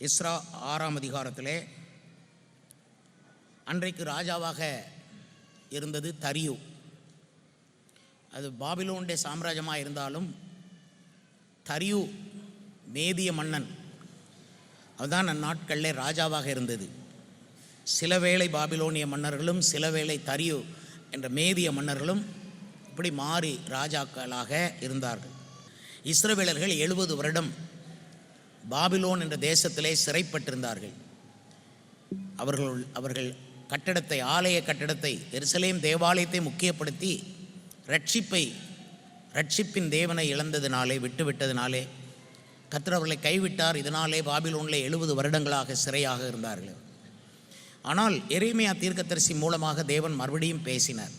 Ezra 6ஆம் அதிகாரத்திலே அன்றைக்கு ராஜாவாக இருந்தது தரியு. அது பாபிலோனுடைய சாம்ராஜ்யமாக இருந்தாலும் தரியு மேதிய மன்னன், அதுதான் அந்நாட்களில் ராஜாவாக இருந்தது. சில வேளை பாபிலோனிய மன்னர்களும் சில வேளை தரியு என்ற மேதிய மன்னர்களும் இப்படி மாறி ராஜாக்களாக இருந்தார்கள். இஸ்ரவேலர்கள் 70 வருடம் பாபிலோன் என்ற தேசத்திலே சிறைப்பட்டிருந்தார்கள். அவர்கள் கட்டடத்தை, ஆலய கட்டடத்தை, எருசலேம் தேவாலயத்தை முக்கியப்படுத்தி ரட்சிப்பின் தேவனை இழந்ததினாலே, விட்டுவிட்டதினாலே கர்த்தர் அவர்களை கைவிட்டார். இதனாலே பாபிலோனில் 70 வருடங்களாக சிறையாக இருந்தார்கள். ஆனால் எரேமியா தீர்க்கதரிசி மூலமாக தேவன் மறுபடியும் பேசினார்.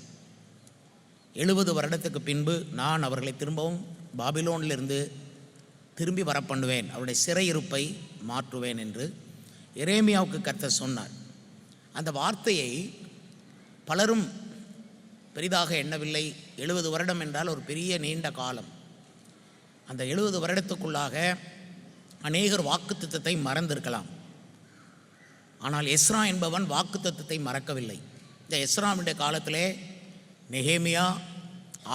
70 வருடத்துக்கு பின்பு நான் அவர்களை திரும்பவும் பாபிலோனிலிருந்து திரும்பி வர பண்ணுவேன், அவருடைய சிறையிருப்பை மாற்றுவேன் என்று எரேமியாவுக்கு கர்த்தர் சொன்னார். அந்த வார்த்தையை பலரும் பெரிதாக எண்ணவில்லை. 70 வருடம் என்றால் ஒரு பெரிய நீண்ட காலம். அந்த 70 வருடத்துக்குள்ளாக அநேகர் வாக்குத்தத்தத்தை மறந்திருக்கலாம். ஆனால் எஸ்ரா என்பவன் வாக்குத்தத்தத்தை மறக்கவில்லை. இந்த எஸ்ராவுடைய காலத்திலே நெகேமியா,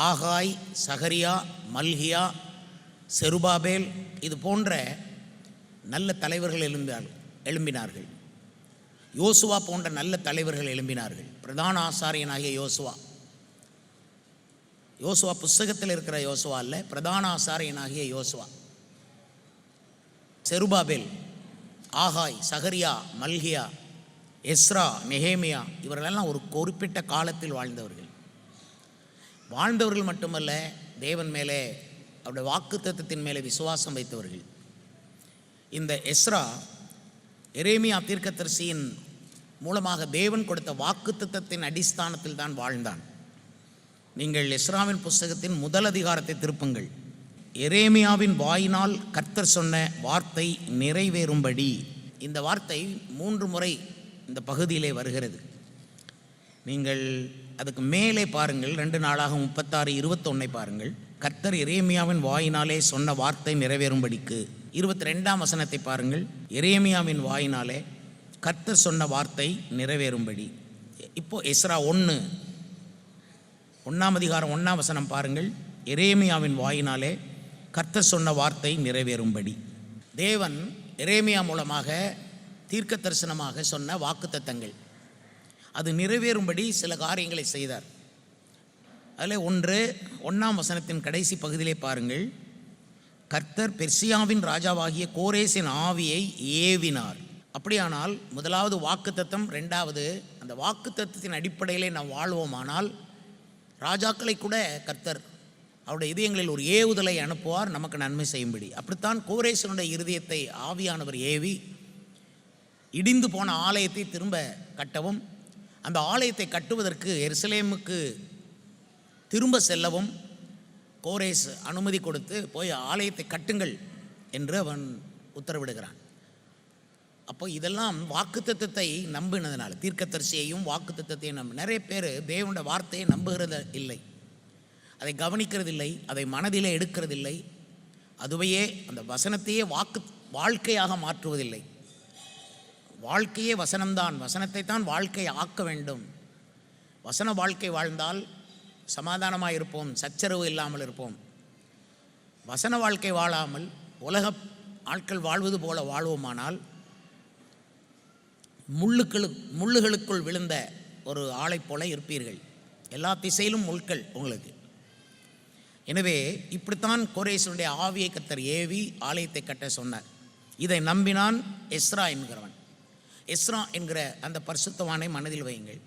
ஆகாய், சகரியா, மல்கியா, செருபாபேல் இது போன்ற நல்ல தலைவர்கள் எழும்பினார்கள். யோசுவா போன்ற நல்ல தலைவர்கள் எழும்பினார்கள். பிரதான ஆசாரியனாகிய யோசுவா புஸ்தகத்தில் இருக்கிற யோசுவா அல்ல, பிரதான ஆசாரியனாகிய யோசுவா, செருபாபேல், ஆகாய், சகரியா, மல்கியா, எஸ்ரா, நெகேமியா இவர்களெல்லாம் ஒரு குறிப்பிட்ட காலத்தில் வாழ்ந்தவர்கள் மட்டுமல்ல, தேவன் மேலே, அவருடைய வாக்குத்தத்தத்தின் மேலே விசுவாசம் வைத்தவர்கள். இந்த எஸ்ரா எரேமியா தீர்க்கதரிசியின் மூலமாக தேவன் கொடுத்த வாக்குத்தத்தத்தின் அடிஸ்தானத்தில் தான் வாழ்ந்தான். நீங்கள் எஸ்ராவின் புஸ்தகத்தின் முதல் அதிகாரத்தை திருப்புங்கள். எரேமியாவின் வாயினால் கர்த்தர் சொன்ன வார்த்தை நிறைவேறும்படி. இந்த வார்த்தை 3 முறை இந்த பகுதியிலே வருகிறது. நீங்கள் அதுக்கு மேலே பாருங்கள், 2 நாளாக 36-21 பாருங்கள். கர்த்தர் எரேமியாவின் வாயினாலே சொன்ன வார்த்தை நிறைவேறும்படிக்கு. 22ஆம் வசனத்தை பாருங்கள். எரேமியாவின் வாயினாலே கர்த்தர் சொன்ன வார்த்தை நிறைவேறும்படி. இப்போ எஸ்ரா 1ஆம் அதிகாரம் 1ஆம் வசனம் பாருங்கள். எரேமியாவின் வாயினாலே கர்த்தர் சொன்ன வார்த்தை நிறைவேறும்படி. தேவன் எரேமியா மூலமாக தீர்க்க தரிசனமாக சொன்ன வாக்குத்தத்தங்கள் அது நிறைவேறும்படி சில காரியங்களை செய்தார். அதில் 1ஆம் வசனத்தின் கடைசி பகுதியிலே பாருங்கள். கர்த்தர் பெர்சியாவின் ராஜாவாகிய கோரேசின் ஆவியை ஏவினார். அப்படியானால் முதலாவது வாக்குத்தத்தம், 2வது அந்த வாக்குத்தத்தத்தின் அடிப்படையிலே நாம் வாழ்வோமானால் ராஜாக்களை கூட கர்த்தர் அவருடைய இதயங்களில் ஒரு ஏவுதலை அனுப்புவார், நமக்கு நன்மை செய்யும்படி. அப்படித்தான் கோரேசனுடைய இருதயத்தை ஆவியானவர் ஏவி இடிந்து போன ஆலயத்தை திரும்ப கட்டவும், அந்த ஆலயத்தை கட்டுவதற்கு எருசலேமுக்கு திரும்ப செல்லவும் கோரேஸ் அனுமதி கொடுத்து போய் ஆலயத்தை கட்டுங்கள் என்று அவன் உத்தரவிடுகிறான். அப்போ இதெல்லாம் வாக்குத்தத்தத்தை நம்பினதுனால, தீர்க்கதரிசியையும் வாக்குத்தத்தையும் நிறைய பேர் தேவனுடைய வார்த்தையை நம்புகிறது இல்லை, அதை கவனிக்கிறதில்லை, அதை மனதிலே எடுக்கிறதில்லை, அதுவையே அந்த வசனத்தையே வாழ்க்கையாக மாற்றுவதில்லை. வாழ்க்கையே வசனம்தான், வசனத்தை தான் வாழ்க்கையை ஆக்க வேண்டும். வசன வாழ்க்கை வாழ்ந்தால் சமாதானமாக இருப்போம், சச்சரவு இல்லாமல் இருப்போம். வசன வாழ்க்கை வாழாமல் உலக ஆட்கள் வாழ்வது போல வாழ்வோமானால் முள்ளுகளுக்குள் விழுந்த ஒரு ஆளை போல இருப்பீர்கள். எல்லா திசையிலும் முள்கள் உங்களுக்கு. எனவே இப்படித்தான் கோரேசனுடைய ஆவியை கர்த்தர் ஏவி ஆலயத்தை கட்ட சொன்னார். இதை நம்பினான் எஸ்ரா என்கிறவன். எஸ்ரா என்கிற அந்த பரிசுத்தவானை மனதில் வையுங்கள்.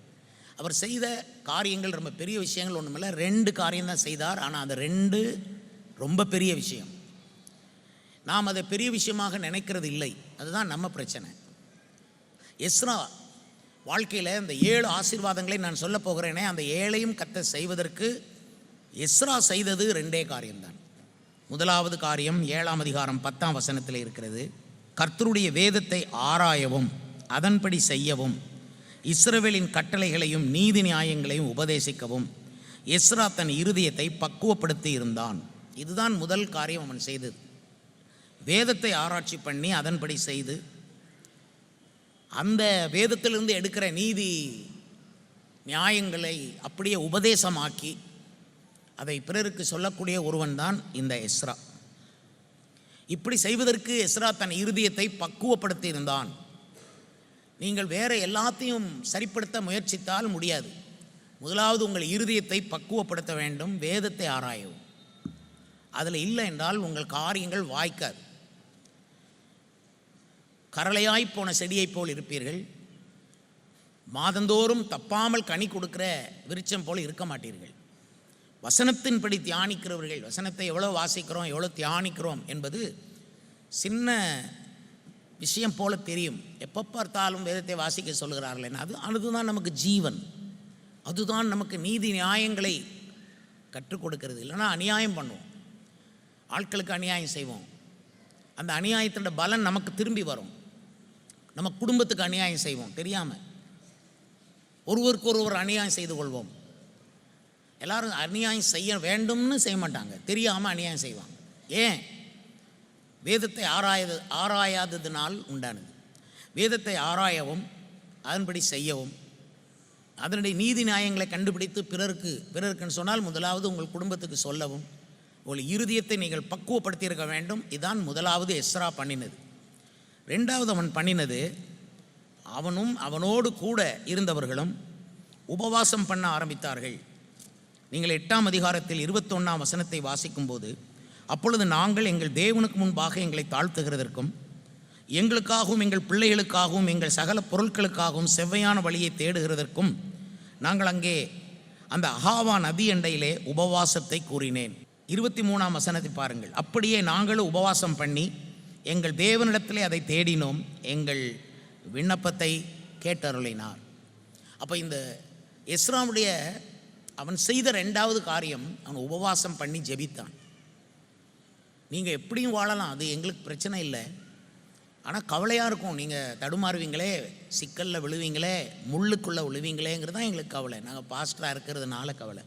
அவர் செய்த காரியங்கள் ரொம்ப பெரிய விஷயங்கள் ஒன்றுமில்லை, 2 காரியம்தான் செய்தார். ஆனால் அந்த 2 ரொம்ப பெரிய விஷயம். நாம் அதை பெரிய விஷயமாக நினைக்கிறது இல்லை, அதுதான் நம்ம பிரச்சனை. எஸ்ரா வாழ்க்கையில் அந்த 7 ஆசீர்வாதங்களை நான் சொல்ல போகிறேனே, அந்த 7ஐயும் கர்த்தர் செய்வதற்கு எஸ்ரா செய்தது 2 காரியம்தான். முதலாவது காரியம் 7ஆம் அதிகாரம் 10ஆம் வசனத்தில் இருக்கிறது. கர்த்தருடைய வேதத்தை ஆராயவும் அதன்படி செய்யவும், இஸ்ரவேலின் கட்டளைகளையும் நீதி நியாயங்களையும் உபதேசிக்கவும் எஸ்ரா தன் இருதயத்தை பக்குவப்படுத்தி இருந்தான். இதுதான் முதல் காரியம் அவன் செய்தது. வேதத்தை ஆராய்ச்சி பண்ணி அதன்படி செய்து அந்த வேதத்திலிருந்து எடுக்கிற நீதி நியாயங்களை அப்படியே உபதேசமாக்கி அதை பிறருக்கு சொல்லக்கூடிய ஒருவன் தான் இந்த எஸ்ரா. இப்படி செய்வதற்கு எஸ்ரா தன் இருதயத்தை பக்குவப்படுத்தி இருந்தான். நீங்கள் வேற எல்லாத்தையும் சரிப்படுத்த முயற்சித்தால் முடியாது. முதலாவது உங்கள் இருதயத்தை பக்குவப்படுத்த வேண்டும். வேதத்தை ஆராயவும். அதில் இல்லை என்றால் உங்கள் காரியங்கள் வாய்க்காது. கரளையாய் போன செடியைப் போல் இருப்பீர்கள். மாதந்தோறும் தப்பாமல் கனி கொடுக்கிற விருட்சம் போல் இருக்க மாட்டீர்கள். வசனத்தின்படி தியானிக்கிறவர்கள், வசனத்தை எவ்வளோ வாசிக்கிறோம், எவ்வளோ தியானிக்கிறோம் என்பது சின்ன விஷயம் போல தெரியும். எப்போ பார்த்தாலும் வேதத்தை வாசிக்க சொல்கிறார்கள் என்ன, அதுதான் நமக்கு ஜீவன், அதுதான் நமக்கு நீதி நியாயங்களை கற்றுக் கொடுக்கிறது. இல்லைன்னா அநியாயம் பண்ணுவோம், ஆட்களுக்கு அநியாயம் செய்வோம். அந்த அநியாயத்தோட பலன் நமக்கு திரும்பி வரும். நம்ம குடும்பத்துக்கு அநியாயம் செய்வோம் தெரியாமல். ஒருவருக்கு ஒருவர் அநியாயம் செய்து கொள்வோம். எல்லாரும் அநியாயம் செய்ய வேண்டும்னு செய்ய மாட்டாங்க, தெரியாமல் அநியாயம் செய்வாங்க. ஏன்? வேதத்தை ஆராயாததினால் உண்டானது. வேதத்தை ஆராயவும் அதன்படி செய்யவும் அதனுடைய நீதி நியாயங்களை கண்டுபிடித்து பிறருக்குன்னு சொன்னால் முதலாவது உங்கள் குடும்பத்துக்கு சொல்லவும் உங்கள் இருதயத்தை நீங்கள் பக்குவப்படுத்தியிருக்க வேண்டும். இதுதான் முதலாவது எஸ்ரா பண்ணினது. ரெண்டாவது அவன் பண்ணினது, அவனும் அவனோடு கூட இருந்தவர்களும் உபவாசம் பண்ண ஆரம்பித்தார்கள். நீங்கள் 8ஆம் அதிகாரத்தில் 21ஆம் வசனத்தை வாசிக்கும்போது, அப்பொழுது நாங்கள் எங்கள் தேவனுக்கு முன்பாக எங்களை தாழ்த்துகிறதற்கும் எங்களுக்காகவும் எங்கள் பிள்ளைகளுக்காகவும் எங்கள் சகல பொருட்களுக்காகவும் செவ்வையான வழியை தேடுகிறதற்கும் நாங்கள் அங்கே அந்த அகாவா நதி அண்டையிலே உபவாசத்தை கூறினேன். 23ஆம் வசனத்தை பாருங்கள். அப்படியே நாங்களும் உபவாசம் பண்ணி எங்கள் தேவனிடத்திலே அதை தேடினோம், எங்கள் விண்ணப்பத்தை கேட்டருளினார். அப்போ இந்த எஸ்ராவுடைய அவன் செய்த ரெண்டாவது காரியம், அவன் உபவாசம் பண்ணி ஜெபித்தான். நீங்கள் எப்படியும் வாழலாம், அது எங்களுக்கு பிரச்சனை இல்லை. ஆனால் கவலையாக இருக்கும், நீங்கள் தடுமாறுவீங்களே, சிக்கலில் விழுவீங்களே, முள்ளுக்குள்ளே விழுவீங்களேங்கிறது தான் எங்களுக்கு கவலை. நாங்கள் பாஸ்டராக இருக்கிறதுனால கவலை.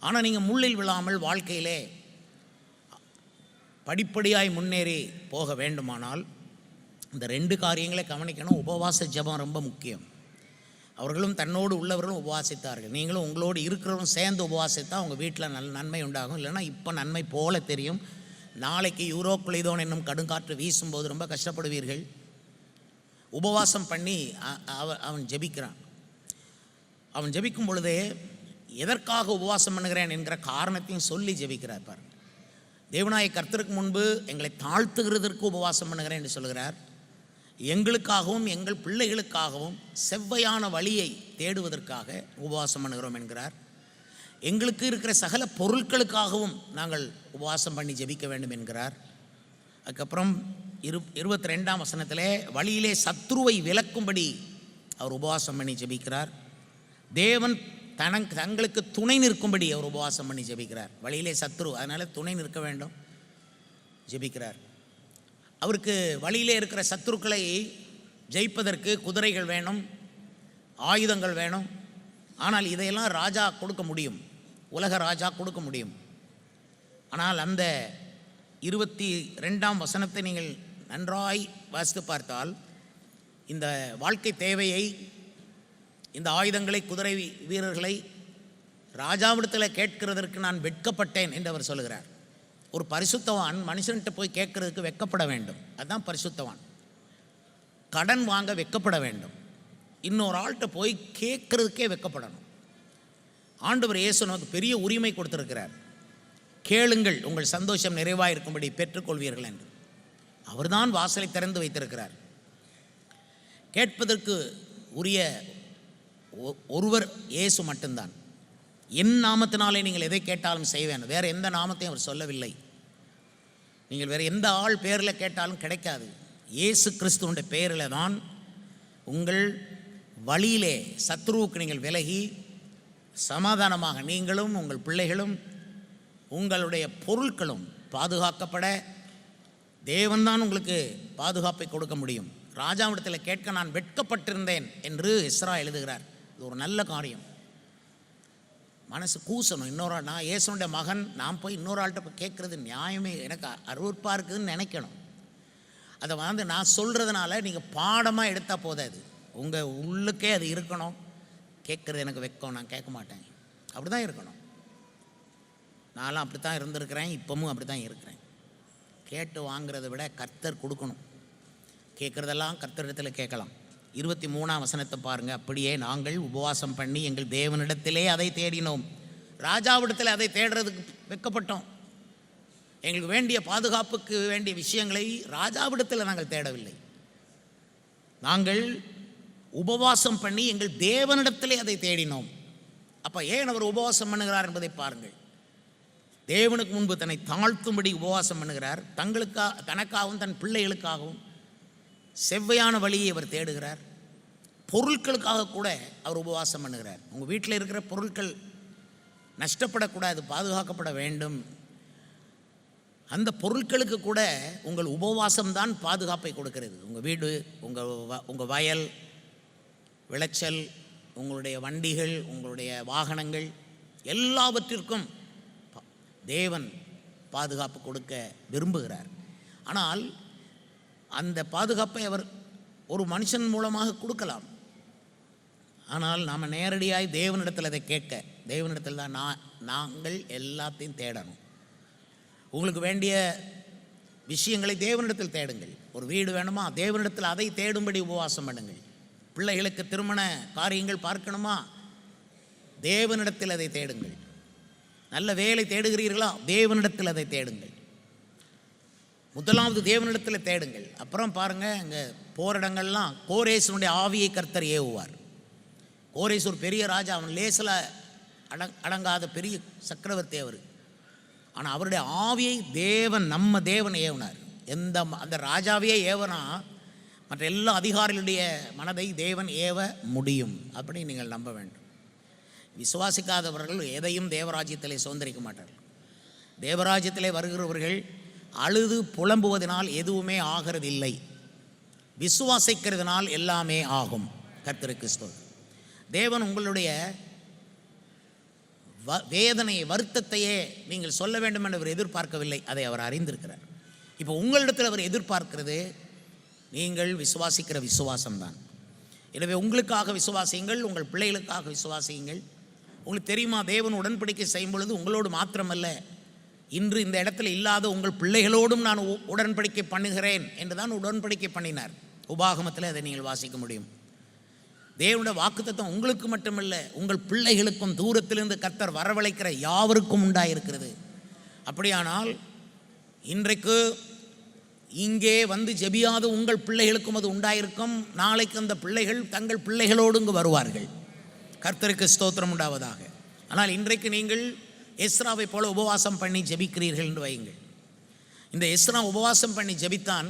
ஆனால் நீங்கள் முள்ளில் விழாமல் வாழ்க்கையிலே படிப்படியாய் முன்னேறி போக வேண்டுமானால் இந்த 2 காரியங்களை கவனிக்கணும். உபவாச ஜெபம் ரொம்ப முக்கியம். அவர்களும் தன்னோடு உள்ளவர்களும் உபவாசித்தார்கள். நீங்களும் உங்களோடு இருக்கிறவரும் சேர்ந்து உபவாசித்தா உங்கள் வீட்டில் நன்மை உண்டாகும். இல்லைன்னா இப்போ நன்மை போல தெரியும், நாளைக்கு யூரோக்குளிதோன் என்னும் கடுங்காற்று வீசும்போது ரொம்ப கஷ்டப்படுவீர்கள். உபவாசம் பண்ணி அவன் ஜெபிக்கிறான். அவன் ஜெபிக்கும் பொழுதே எதற்காக உபவாசம் பண்ணுகிறேன் என்கிற காரணத்தையும் சொல்லி ஜெபிக்கிறார். பார், தேவனாய கர்த்தருக்கு முன்பு எங்களை தாழ்த்துகிறதற்கு உபவாசம் பண்ணுகிறேன் என்று சொல்கிறார். எங்களுக்காகவும் எங்கள் பிள்ளைகளுக்காகவும் செவ்வையான வழியை தேடுவதற்காக உபவாசம் பண்ணுகிறோம் என்கிறார். எங்களுக்கு இருக்கிற சகல பொருட்களுக்காகவும் நாங்கள் உபவாசம் பண்ணி ஜெபிக்க வேண்டும் என்கிறார். அதுக்கப்புறம் 22ஆம் வசனத்திலே வழியிலே சத்ருவை விலக்கும்படி அவர் உபவாசம் பண்ணி ஜெபிக்கிறார். தேவன் தங்களுக்கு துணை நிற்கும்படி அவர் உபவாசம் பண்ணி ஜெபிக்கிறார். வழியிலே சத்ரு, அதனால் துணை நிற்க வேண்டும், ஜெபிக்கிறார். அவருக்கு வழியிலே இருக்கிற சத்துருக்களை ஜெயிப்பதற்கு குதிரைகள் வேணும், ஆயுதங்கள் வேணும். ஆனால் இதையெல்லாம் ராஜா கொடுக்க முடியும், உலக ராஜா கொடுக்க முடியும். ஆனால் அந்த 22ஆம் வசனத்தை நீங்கள் நன்றாய் வாசித்து பார்த்தால், இந்த வாழ்க்கை தேவையை, இந்த ஆயுதங்களை, குதிரை வீரர்களை ராஜாவிடத்தில் கேட்கிறதற்கு நான் வெட்கப்பட்டேன் என்று அவர் சொல்கிறார். ஒரு பரிசுத்தவான் மனுஷன்கிட்ட போய் கேட்கறதுக்கு வெட்கப்பட வேண்டும், அதுதான் பரிசுத்தவான். கடன் வாங்க வெட்கப்பட வேண்டும், இன்னொரு ஆள்கிட்ட போய் கேட்கறதுக்கே வெட்கப்படணும். ஆண்டவர் இயேசு நமக்கு பெரிய உரிமை கொடுத்திருக்கிறார். கேளுங்கள் உங்கள் சந்தோஷம் நிறைவாக இருக்கும்படி பெற்றுக்கொள்வீர்கள் என்று. அவர்தான் வாசலை திறந்து வைத்திருக்கிறார். கேட்பதற்கு உரிய ஒருவர் இயேசு மட்டும்தான். என் நாமத்தினாலே நீங்கள் எதை கேட்டாலும் செய்வேன், வேறு எந்த நாமத்தையும் அவர் சொல்லவில்லை. நீங்கள் வேறு எந்த ஆள் பேரில் கேட்டாலும் கிடைக்காது. இயேசு கிறிஸ்துவுடைய பெயரில் தான் உங்கள் வழியிலே சத்ருவுக்கு நீங்கள் விலகி சமாதானமாக நீங்களும் உங்கள் பிள்ளைகளும் உங்களுடைய பொருட்களும் பாதுகாக்கப்பட தேவன்தான் உங்களுக்கு பாதுகாப்பை கொடுக்க முடியும். ராஜாவிடத்தில் கேட்க நான் வெட்கப்பட்டிருந்தேன் என்று எஸ்ரா எழுதுகிறார். இது ஒரு நல்ல காரியம். மனசு கூசணும். நான் இயேசுனுடைய மகன், நான் போய் இன்னொரு ஆள்கிட்ட போய் கேட்குறது நியாயமே, எனக்கு அருவருப்பாக இருக்குதுன்னு நினைக்கணும். அதை வந்து நான் சொல்கிறதுனால நீங்கள் பாடமாக எடுத்தால் போதாது, உங்கள் உள்ளுக்கே அது இருக்கணும். கேட்குறது எனக்கு வெக்கம், நான் கேட்க மாட்டேன், அப்படி தான் இருக்கணும். நான்லாம் அப்படி தான் இருந்திருக்கிறேன், இப்போவும் அப்படி தான் இருக்கிறேன். கேட்டு வாங்கிறத விட கர்த்தர் கொடுக்கணும். கேட்குறதெல்லாம் கர்த்தரிடத்தில் கேட்கலாம். 23ஆம் வசனத்தை பாருங்கள். அப்படியே நாங்கள் உபவாசம் பண்ணி எங்கள் தேவனிடத்திலே அதை தேடினோம். ராஜாவிடத்தில் அதை தேடுறதுக்கு வெட்கப்பட்டோம். எங்களுக்கு வேண்டிய பாதுகாப்புக்கு வேண்டிய விஷயங்களை ராஜாவிடத்தில் நாங்கள் தேடவில்லை. நாங்கள் உபவாசம் பண்ணி எங்கள் தேவனிடத்திலே அதை தேடினோம். அப்போ ஏன் அவர் உபவாசம் பண்ணுகிறார் என்பதை பாருங்கள். தேவனுக்கு முன்பு தன்னை தாழ்த்தும்படி உபவாசம் பண்ணுகிறார். தனக்காகவும் தன் பிள்ளைகளுக்காகவும் செவ்வையான வழியை அவர் தேடுகிறார். பொருட்களுக்காக கூட அவர் உபவாசம் பண்ணுகிறார். உங்கள் வீட்டில் இருக்கிற பொருட்கள் நஷ்டப்படக்கூடாது, பாதுகாக்கப்பட வேண்டும். அந்த பொருட்களுக்கு கூட உங்கள் உபவாசம்தான் பாதுகாப்பை கொடுக்கிறது. உங்கள் வீடு, உங்கள் வயல், விளைச்சல், உங்களுடைய வண்டிகள், உங்களுடைய வாகனங்கள் எல்லாவற்றிற்கும் தேவன் பாதுகாப்பு கொடுக்க விரும்புகிறார். ஆனால் அந்த பாதுகாப்பை அவர் ஒரு மனுஷன் மூலமாக கொடுக்கலாம். ஆனால் நாம் நேரடியாய் தேவனிடத்தில் அதை கேட்க, தேவனிடத்தில் தான் நாங்கள் எல்லாத்தையும் தேடணும். உங்களுக்கு வேண்டிய விஷயங்களை தேவனிடத்தில் தேடுங்கள். ஒரு வீடு வேணுமா, தேவனிடத்தில் அதை தேடும்படி உபவாசம் பண்ணுங்கள். பிள்ளைகளுக்கு திருமண காரியங்கள் பார்க்கணுமா, தேவனிடத்தில் அதை தேடுங்கள். நல்ல வேலை தேடுகிறீர்களா, தேவனிடத்தில் அதை தேடுங்கள். முதலாவது தேவனிடத்தில் தேடுங்கள். அப்புறம் பாருங்கள், அங்கே போரிடங்கள்லாம் கோரேசனுடைய ஆவியை கர்த்தர் ஏவுவார். கோரேஸ் ஒரு பெரிய ராஜா, அவன் லேசில் அடங்காத பெரிய சக்கரவர்த்தி அவர். ஆனால் அவருடைய ஆவியை நம்ம தேவன் ஏவினார். அந்த ராஜாவையே ஏவனா மற்ற எல்லா அதிகாரிகளுடைய மனதை தேவன் ஏவ முடியும். அப்படி நீங்கள் நம்ப வேண்டும். விசுவாசிக்காதவர்கள் எதையும் தேவராஜ்யத்திலே சுதந்திரிக்க மாட்டார்கள். தேவராஜ்யத்திலே வருகிறவர்கள் அழுது புலம்புவதனால் எதுவுமே ஆகிறது இல்லை, விசுவாசிக்கிறதுனால் எல்லாமே ஆகும். கர்த்தருக்கு ஸ்தோத்திரம். தேவன் உங்களுடைய வேதனையை, வருத்தத்தையே நீங்கள் சொல்ல வேண்டும் என்று அவர் எதிர்பார்க்கவில்லை, அதை அவர் அறிந்திருக்கிறார். இப்போ உங்களிடத்தில் அவர் எதிர்பார்க்கிறது நீங்கள் விசுவாசிக்கிற விசுவாசம்தான். எனவே உங்களுக்காக விசுவாசியுங்கள், உங்கள் பிள்ளைகளுக்காக விசுவாசியுங்கள். உங்களுக்கு தெரியுமா, தேவன் உடன்படிக்கை செய்யும் பொழுது உங்களோடு மாத்திரமல்ல, இன்று இந்த இடத்துல இல்லாத உங்கள் பிள்ளைகளோடும் நான் உடன்படிக்கை பண்ணுகிறேன் என்று தான் உடன்படிக்கை பண்ணினார். உபாகமத்தில் அதை நீங்கள் வாசிக்க முடியும். தேவனுடைய வாக்குத்தத்தம் உங்களுக்கு மட்டுமல்ல, உங்கள் பிள்ளைகளுக்கும் தூரத்திலிருந்து கர்த்தர் வரவழைக்கிற யாவருக்கும் உண்டாயிருக்கிறது. அப்படியானால் இன்றைக்கு இங்கே வந்து ஜெபியாத உங்கள் பிள்ளைகளுக்கும் அது உண்டாயிருக்கும். நாளைக்கு அந்த பிள்ளைகள் தங்கள் பிள்ளைகளோடு இங்கு வருவார்கள். கர்த்தருக்கு ஸ்தோத்திரம் உண்டாவதாக. ஆனால் இன்றைக்கு நீங்கள் எஸ்ராவை போல உபவாசம் பண்ணி ஜெபிக்கிறீர்கள் என்று வையுங்கள். இந்த எஸ்ரா உபவாசம் பண்ணி ஜெபித்தான்.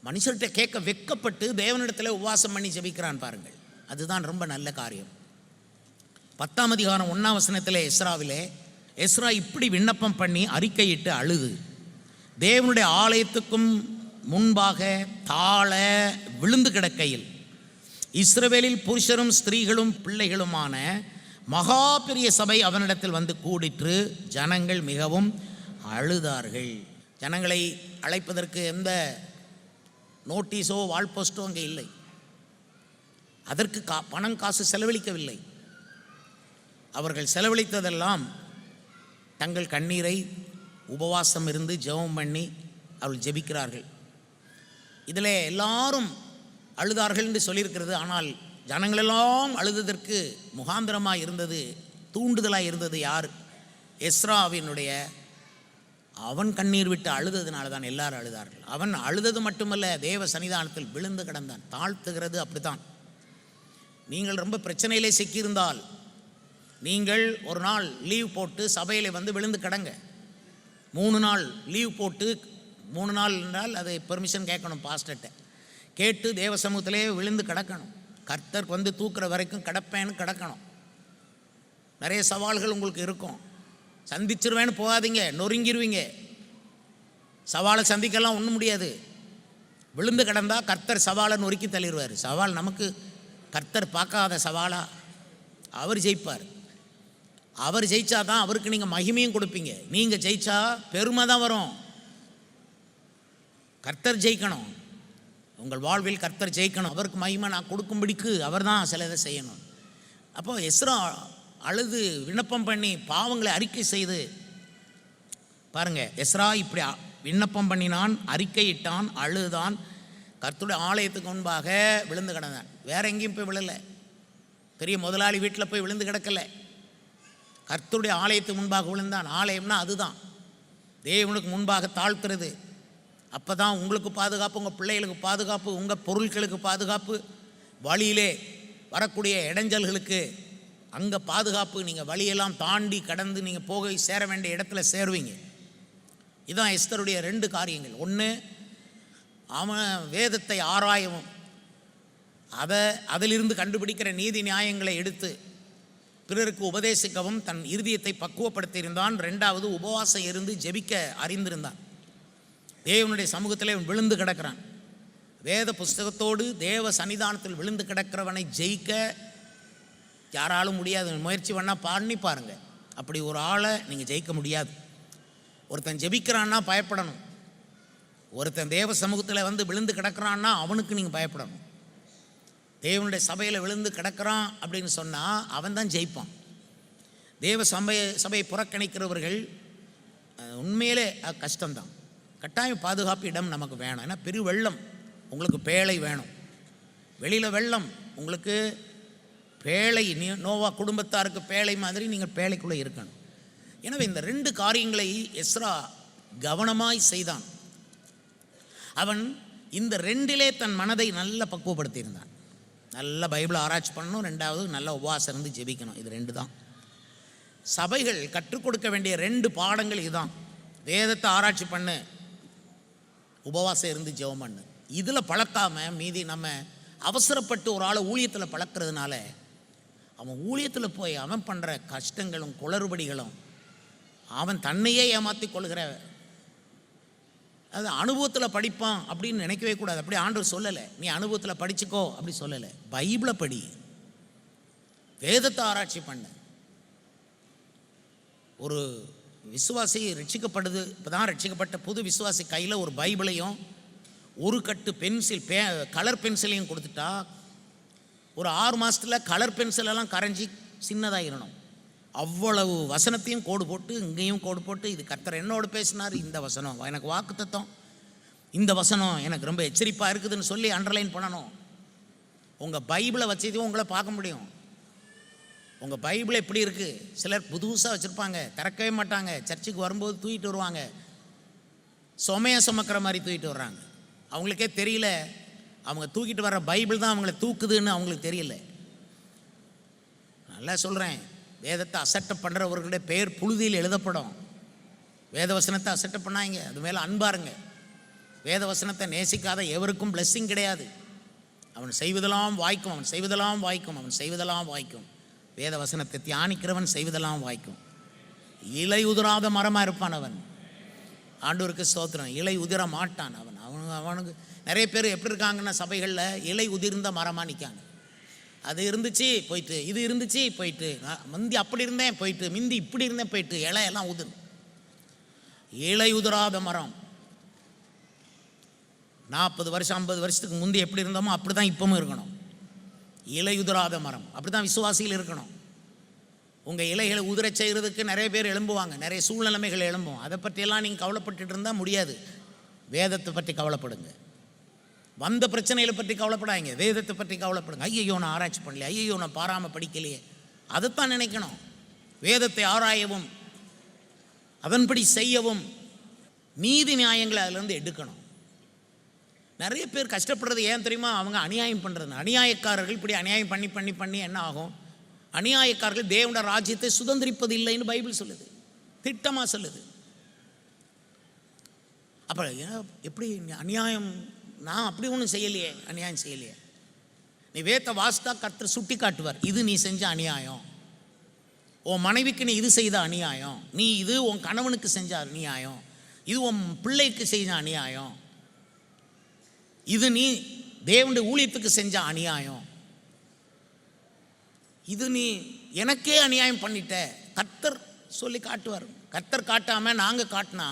மனுஷர்கிட்ட கேட்க வெட்கப்பட்டு தேவனிடத்தில் உபவாசம் பண்ணி ஜெபிக்கிறான் பாருங்கள். அதுதான் ரொம்ப நல்ல காரியம். 10ஆம் அதிகாரம் 1ஆம் வசனத்தில் எஸ்ரா இப்படி விண்ணப்பம் பண்ணி அறிக்கையிட்டு அழுது தேவனுடைய ஆலயத்துக்கும் முன்பாக தாழ விழுந்து கிடக்கையில் இஸ்ரவேலில் புருஷரும் ஸ்திரீகளும் பிள்ளைகளுமான மகா பெரிய சபை அவனிடத்தில் வந்து கூடிற்று. ஜனங்கள் மிகவும் அழுதார்கள். ஜனங்களை அழைப்பதற்கு எந்த நோட்டீஸோ வால் போஸ்ட்டோ அங்கே இல்லை. அதற்கு பணம் காசு செலவழிக்கவில்லை. அவர்கள் செலவழித்ததெல்லாம் தங்கள் கண்ணீரை உபவாசம் இருந்து ஜெபம் பண்ணி அவர்கள் ஜெபிக்கிறார்கள். இதில் எல்லாரும் அழுதார்கள் என்று சொல்லியிருக்கிறது. ஆனால் ஜனங்களெல்லாம் அழுததற்கு முகாந்திரமாக இருந்தது, தூண்டுதலாக இருந்தது யார்? எஸ்ராவினுடைய அவன் கண்ணீர் விட்டு அழுததுனால தான் எல்லாரும் அழுதார்கள். அவன் அழுதது மட்டுமல்ல, தேவ சன்னிதானத்தில் விழுந்து கிடந்தான். தாழ்த்துகிறது அப்படித்தான். நீங்கள் ரொம்ப பிரச்சனையிலே சிக்கியிருந்தால் நீங்கள் ஒரு நாள் லீவ் போட்டு சபையில் வந்து விழுந்து கிடங்க. 3 நாள் லீவ் போட்டு, 3 நாள் என்றால் அது பெர்மிஷன் கேட்கணும் பாஸ்டர்கிட்ட. கேட்டு தேவ சமூகத்திலே விழுந்து கிடக்கணும். கர்த்தர் வந்து தூக்குற வரைக்கும் கிடப்பேன்னு கிடக்கணும். நிறைய சவால்கள் உங்களுக்கு இருக்கும். சந்திச்சிருவேன்னு போகாதீங்க, நொறுங்கிடுவீங்க. சவாலை சந்திக்கலாம் ஒன்றும் முடியாது. விழுந்து கிடந்தா கர்த்தர் சவாலை நொறுக்கி தள்ளிடுவார். சவால் நமக்கு கர்த்தர் பார்க்காத சவாலா? அவர் ஜெயிப்பார். அவர் ஜெயிச்சா தான் அவருக்கு நீங்கள் மகிமையும் கொடுப்பீங்க. நீங்கள் ஜெயிச்சா பெருமை தான் வரும். கர்த்தர் ஜெயிக்கணும், உங்கள் வாழ்வில் கர்த்தர் ஜெயிக்கணும், அவருக்கு மகிமை நான் கொடுக்கும்படிக்கு அவர் தான் சில இதை செய்யணும். அப்போ எஸ்ரா அழுது விண்ணப்பம் பண்ணி பாவங்களை அறிக்கை செய்து பாருங்க, எஸ்ரா இப்படி விண்ணப்பம் பண்ணினான், அறிக்கையிட்டான், அழுதான், கர்த்தருடைய ஆலயத்துக்கு முன்பாக விழுந்து கிடந்தான். வேற எங்கேயும் போய் விழலை, பெரிய முதலாளி வீட்டில் போய் விழுந்து கிடக்கலை, கர்த்தருடைய ஆலயத்துக்கு முன்பாக விழுந்தான். ஆலயம்னா அதுதான் தேவனுக்கு முன்பாக தாழ்த்துறது. அப்போ தான் உங்களுக்கு பாதுகாப்பு, உங்கள் பிள்ளைகளுக்கு பாதுகாப்பு, உங்கள் பொருட்களுக்கு பாதுகாப்பு, வழியிலே வரக்கூடிய இடைஞ்சல்களுக்கு அங்கே பாதுகாப்பு. நீங்கள் வழியெல்லாம் தாண்டி கடந்து நீங்கள் போக சேர வேண்டிய இடத்துல சேருவீங்க. இதுதான் எஸ்தருடைய 2 காரியங்கள். ஒன்று, அவன் வேதத்தை ஆராயவும் அதிலிருந்து கண்டுபிடிக்கிற நீதி நியாயங்களை எடுத்து பிறருக்கு உபதேசிக்கவும் தன் இருதயத்தை பக்குவப்படுத்தியிருந்தான். 2வது, உபவாசம் இருந்து ஜெபிக்க அறிந்திருந்தான். தேவனுடைய சமூகத்திலே விழுந்து கிடக்கிறான். வேத புஸ்தகத்தோடு தேவ சன்னிதானத்தில் விழுந்து கிடக்கிறவனை ஜெயிக்க யாராலும் முடியாது. முயற்சி பண்ணால் பண்ணி பாருங்கள், அப்படி ஒரு ஆளை நீங்கள் ஜெயிக்க முடியாது. ஒருத்தன் ஜெபிக்கிறான்னா பயப்படணும், ஒருத்தன் தேவ சமூகத்தில் வந்து விழுந்து கிடக்கிறான்னா அவனுக்கு நீங்கள் பயப்படணும். தேவனுடைய சபையில் விழுந்து கிடக்கிறான் அப்படின்னு சொன்னால் அவன் தான் ஜெயிப்பான். தேவ சபையை புறக்கணிக்கிறவர்கள் உண்மையிலே கஷ்டம்தான். கட்டாயம் பாதுகாப்பு இடம் நமக்கு வேணும். ஏன்னா பெரிய வெள்ளம், உங்களுக்கு பேழை வேணும். வெளியில் வெள்ளம், உங்களுக்கு பேழை, நோவா குடும்பத்தாருக்கு பேழை மாதிரி நீங்கள் பேழைக்குள்ளே இருக்கணும். எனவே இந்த 2 காரியங்களை எஸ்ரா கவனமாய் செய்தான். அவன் இந்த 2லே தன் மனதை நல்ல பக்குவப்படுத்தியிருந்தான். நல்ல பைபிளை ஆராய்ச்சி பண்ணணும், 2வது நல்ல உபவாசம் இருந்து ஜெபிக்கணும். இது 2 தான் சபைகள் கற்றுக் கொடுக்க வேண்டிய 2 பாடங்கள். இதுதான், வேதத்தை ஆராய்ச்சி பண்ணு, உபவாசம் இருந்து ஜெபம் பண்ணு. இதில் பழக்காமல் மீதி நம்ம அவசரப்பட்டு ஒரு ஆளை ஊழியத்தில் பழக்கிறதுனால அவன் ஊழியத்தில் போய் அவன் பண்ணுற கஷ்டங்களும் குளறுபடிகளும், அவன் தன்னையே ஏமாற்றி கொள்கிற, அது அனுபவத்தில் படிப்பான் அப்படின்னு நினைக்கவே கூடாது. அப்படி ஆண்டவர் சொல்லலை, நீ அனுபவத்தில் படிச்சுக்கோ அப்படி சொல்லலை. பைபிளை படி, வேதத்தை ஆராய்ச்சி பண்ண. ஒரு விசுவாசி ரட்சிக்கப்படுது, இப்போ தான் ரட்சிக்கப்பட்ட புது விசுவாசி கையில் ஒரு பைபிளையும் ஒரு கட்டு பென்சில் கலர் பென்சிலையும் கொடுத்துட்டா ஒரு 6 மாதத்தில் கலர் பென்சிலெல்லாம் கரைஞ்சி சின்னதாகிடணும். அவ்வளவு வசனத்தையும் கோடு போட்டு, இங்கேயும் கோடு போட்டு, இது கர்த்தர் என்னோடு பேசினார், இந்த வசனம் எனக்கு வாக்குத்தத்தம், இந்த வசனம் எனக்கு ரொம்ப எச்சரிப்பாக இருக்குதுன்னு சொல்லி அண்டர்லைன் பண்ணணும். உங்கள் பைபிளை வச்சதையும் உங்களை பார்க்க முடியும். உங்கள் பைபிள் எப்படி இருக்குது? சிலர் புதுசாக வச்சுருப்பாங்க, திறக்கவே மாட்டாங்க, சர்ச்சுக்கு வரும்போது தூக்கிட்டு வருவாங்க, சுமையை சுமக்கிற மாதிரி தூக்கிட்டு வர்றாங்க. அவங்களுக்கே தெரியல அவங்க தூக்கிட்டு வர்ற பைபிள் தான் அவங்கள தூக்குதுன்னு அவங்களுக்கு தெரியல. நல்லா சொல்கிறேன், வேதத்தை அசட்டை பண்ணுறவர்களுடைய பெயர் புழுதியில் எழுதப்படும். வேதவசனத்தை அசட்டை பண்ணாங்க, அது மேலே அன்பாருங்க. வேதவசனத்தை நேசிக்காத எவருக்கும் பிளெஸ்ஸிங் கிடையாது. அவன் செய்வதெல்லாம் வாய்க்கும், அவன் செய்வதெல்லாம் வாய்க்கும், அவன் செய்வதெல்லாம் வாய்க்கும். வேதவசனத்தை தியானிக்கிறவன் செய்வதெல்லாம் வாய்க்கும். இலை உதிராத மரமாக இருப்பான் அவன். ஆண்டவருக்கு ஸ்தோத்திரம். இலை உதிர மாட்டான் அவன். அவனுக்கு நிறைய பேர் எப்படி இருக்காங்கன்னா சபைகளில் இலை உதிர்ந்த மரமாக நிற்காங்க. அது இருந்துச்சு போயிட்டு, இது இருந்துச்சு போயிட்டு, முந்தி அப்படி இருந்தேன் போயிட்டு, மிந்தி இப்படி இருந்தேன் போயிட்டு, இலையெல்லாம் உதிர். இலை உதிராத மரம். 40 வருஷம் 50 வருஷத்துக்கு முந்தி எப்படி இருந்தோமோ அப்படி தான் இப்பவும் இருக்கணும். இலை உதிராத மரம். அப்படி தான் விசுவாசிகள் இருக்கணும். உங்கள் இலைகளை உதிர செய்கிறதுக்கு நிறைய பேர் எழும்புவாங்க, நிறைய சூழ்நிலைமைகள் எழும்பும். அதை பற்றியெல்லாம் நீங்கள் கவலைப்பட்டு இருந்தால் முடியாது. வேதத்தை பற்றி கவலைப்படுங்க. வந்த பிரச்சனைகளை பற்றி கவலைப்படாங்க, வேதத்தை பற்றி கவலைப்படுங்க. ஐயையோ நான் ஆராய்ச்சி பண்ணலையே, ஐயையோ நான் பாராமல் படிக்கலையே, அதைத்தான் நினைக்கணும். வேதத்தை ஆராயவும் அதன்படி செய்யவும் நீதி நியாயங்களை அதிலேருந்து எடுக்கணும். நிறைய பேர் கஷ்டப்படுறது ஏன் தெரியுமா? அவங்க அநியாயம் பண்ணுறது. அநியாயக்காரர்கள் இப்படி அநியாயம் பண்ணி பண்ணி பண்ணி என்ன ஆகும்? அநியாயக்காரர்கள் தேவனுடைய ராஜ்யத்தை சுதந்திரிப்பது இல்லைன்னு பைபிள் சொல்லுது, திட்டமாக சொல்லுது. அப்புறம் எப்படி அநியாயம்? நான் அப்படி ஒன்றும் செய்யலையே, அநியாயம் செய்யலையே. நீ வேத்த வாஸ்தா கர்த்தர் சுட்டி காட்டுவார், இது நீ செஞ்ச அநியாயம், உன் மனைவிக்கு நீ இது செய்த அநியாயம், நீ இது உன் கணவனுக்கு செஞ்ச அநியாயம், இது உன் பிள்ளைக்கு செஞ்ச அநியாயம், இது நீ தேவனுடைய ஊழியத்துக்கு செஞ்ச அநியாயம், இது நீ எனக்கே அநியாயம் பண்ணிட்ட. கர்த்தர் சொல்லி காட்டுவார். கர்த்தர் காட்டாமல் நாங்கள் காட்டினா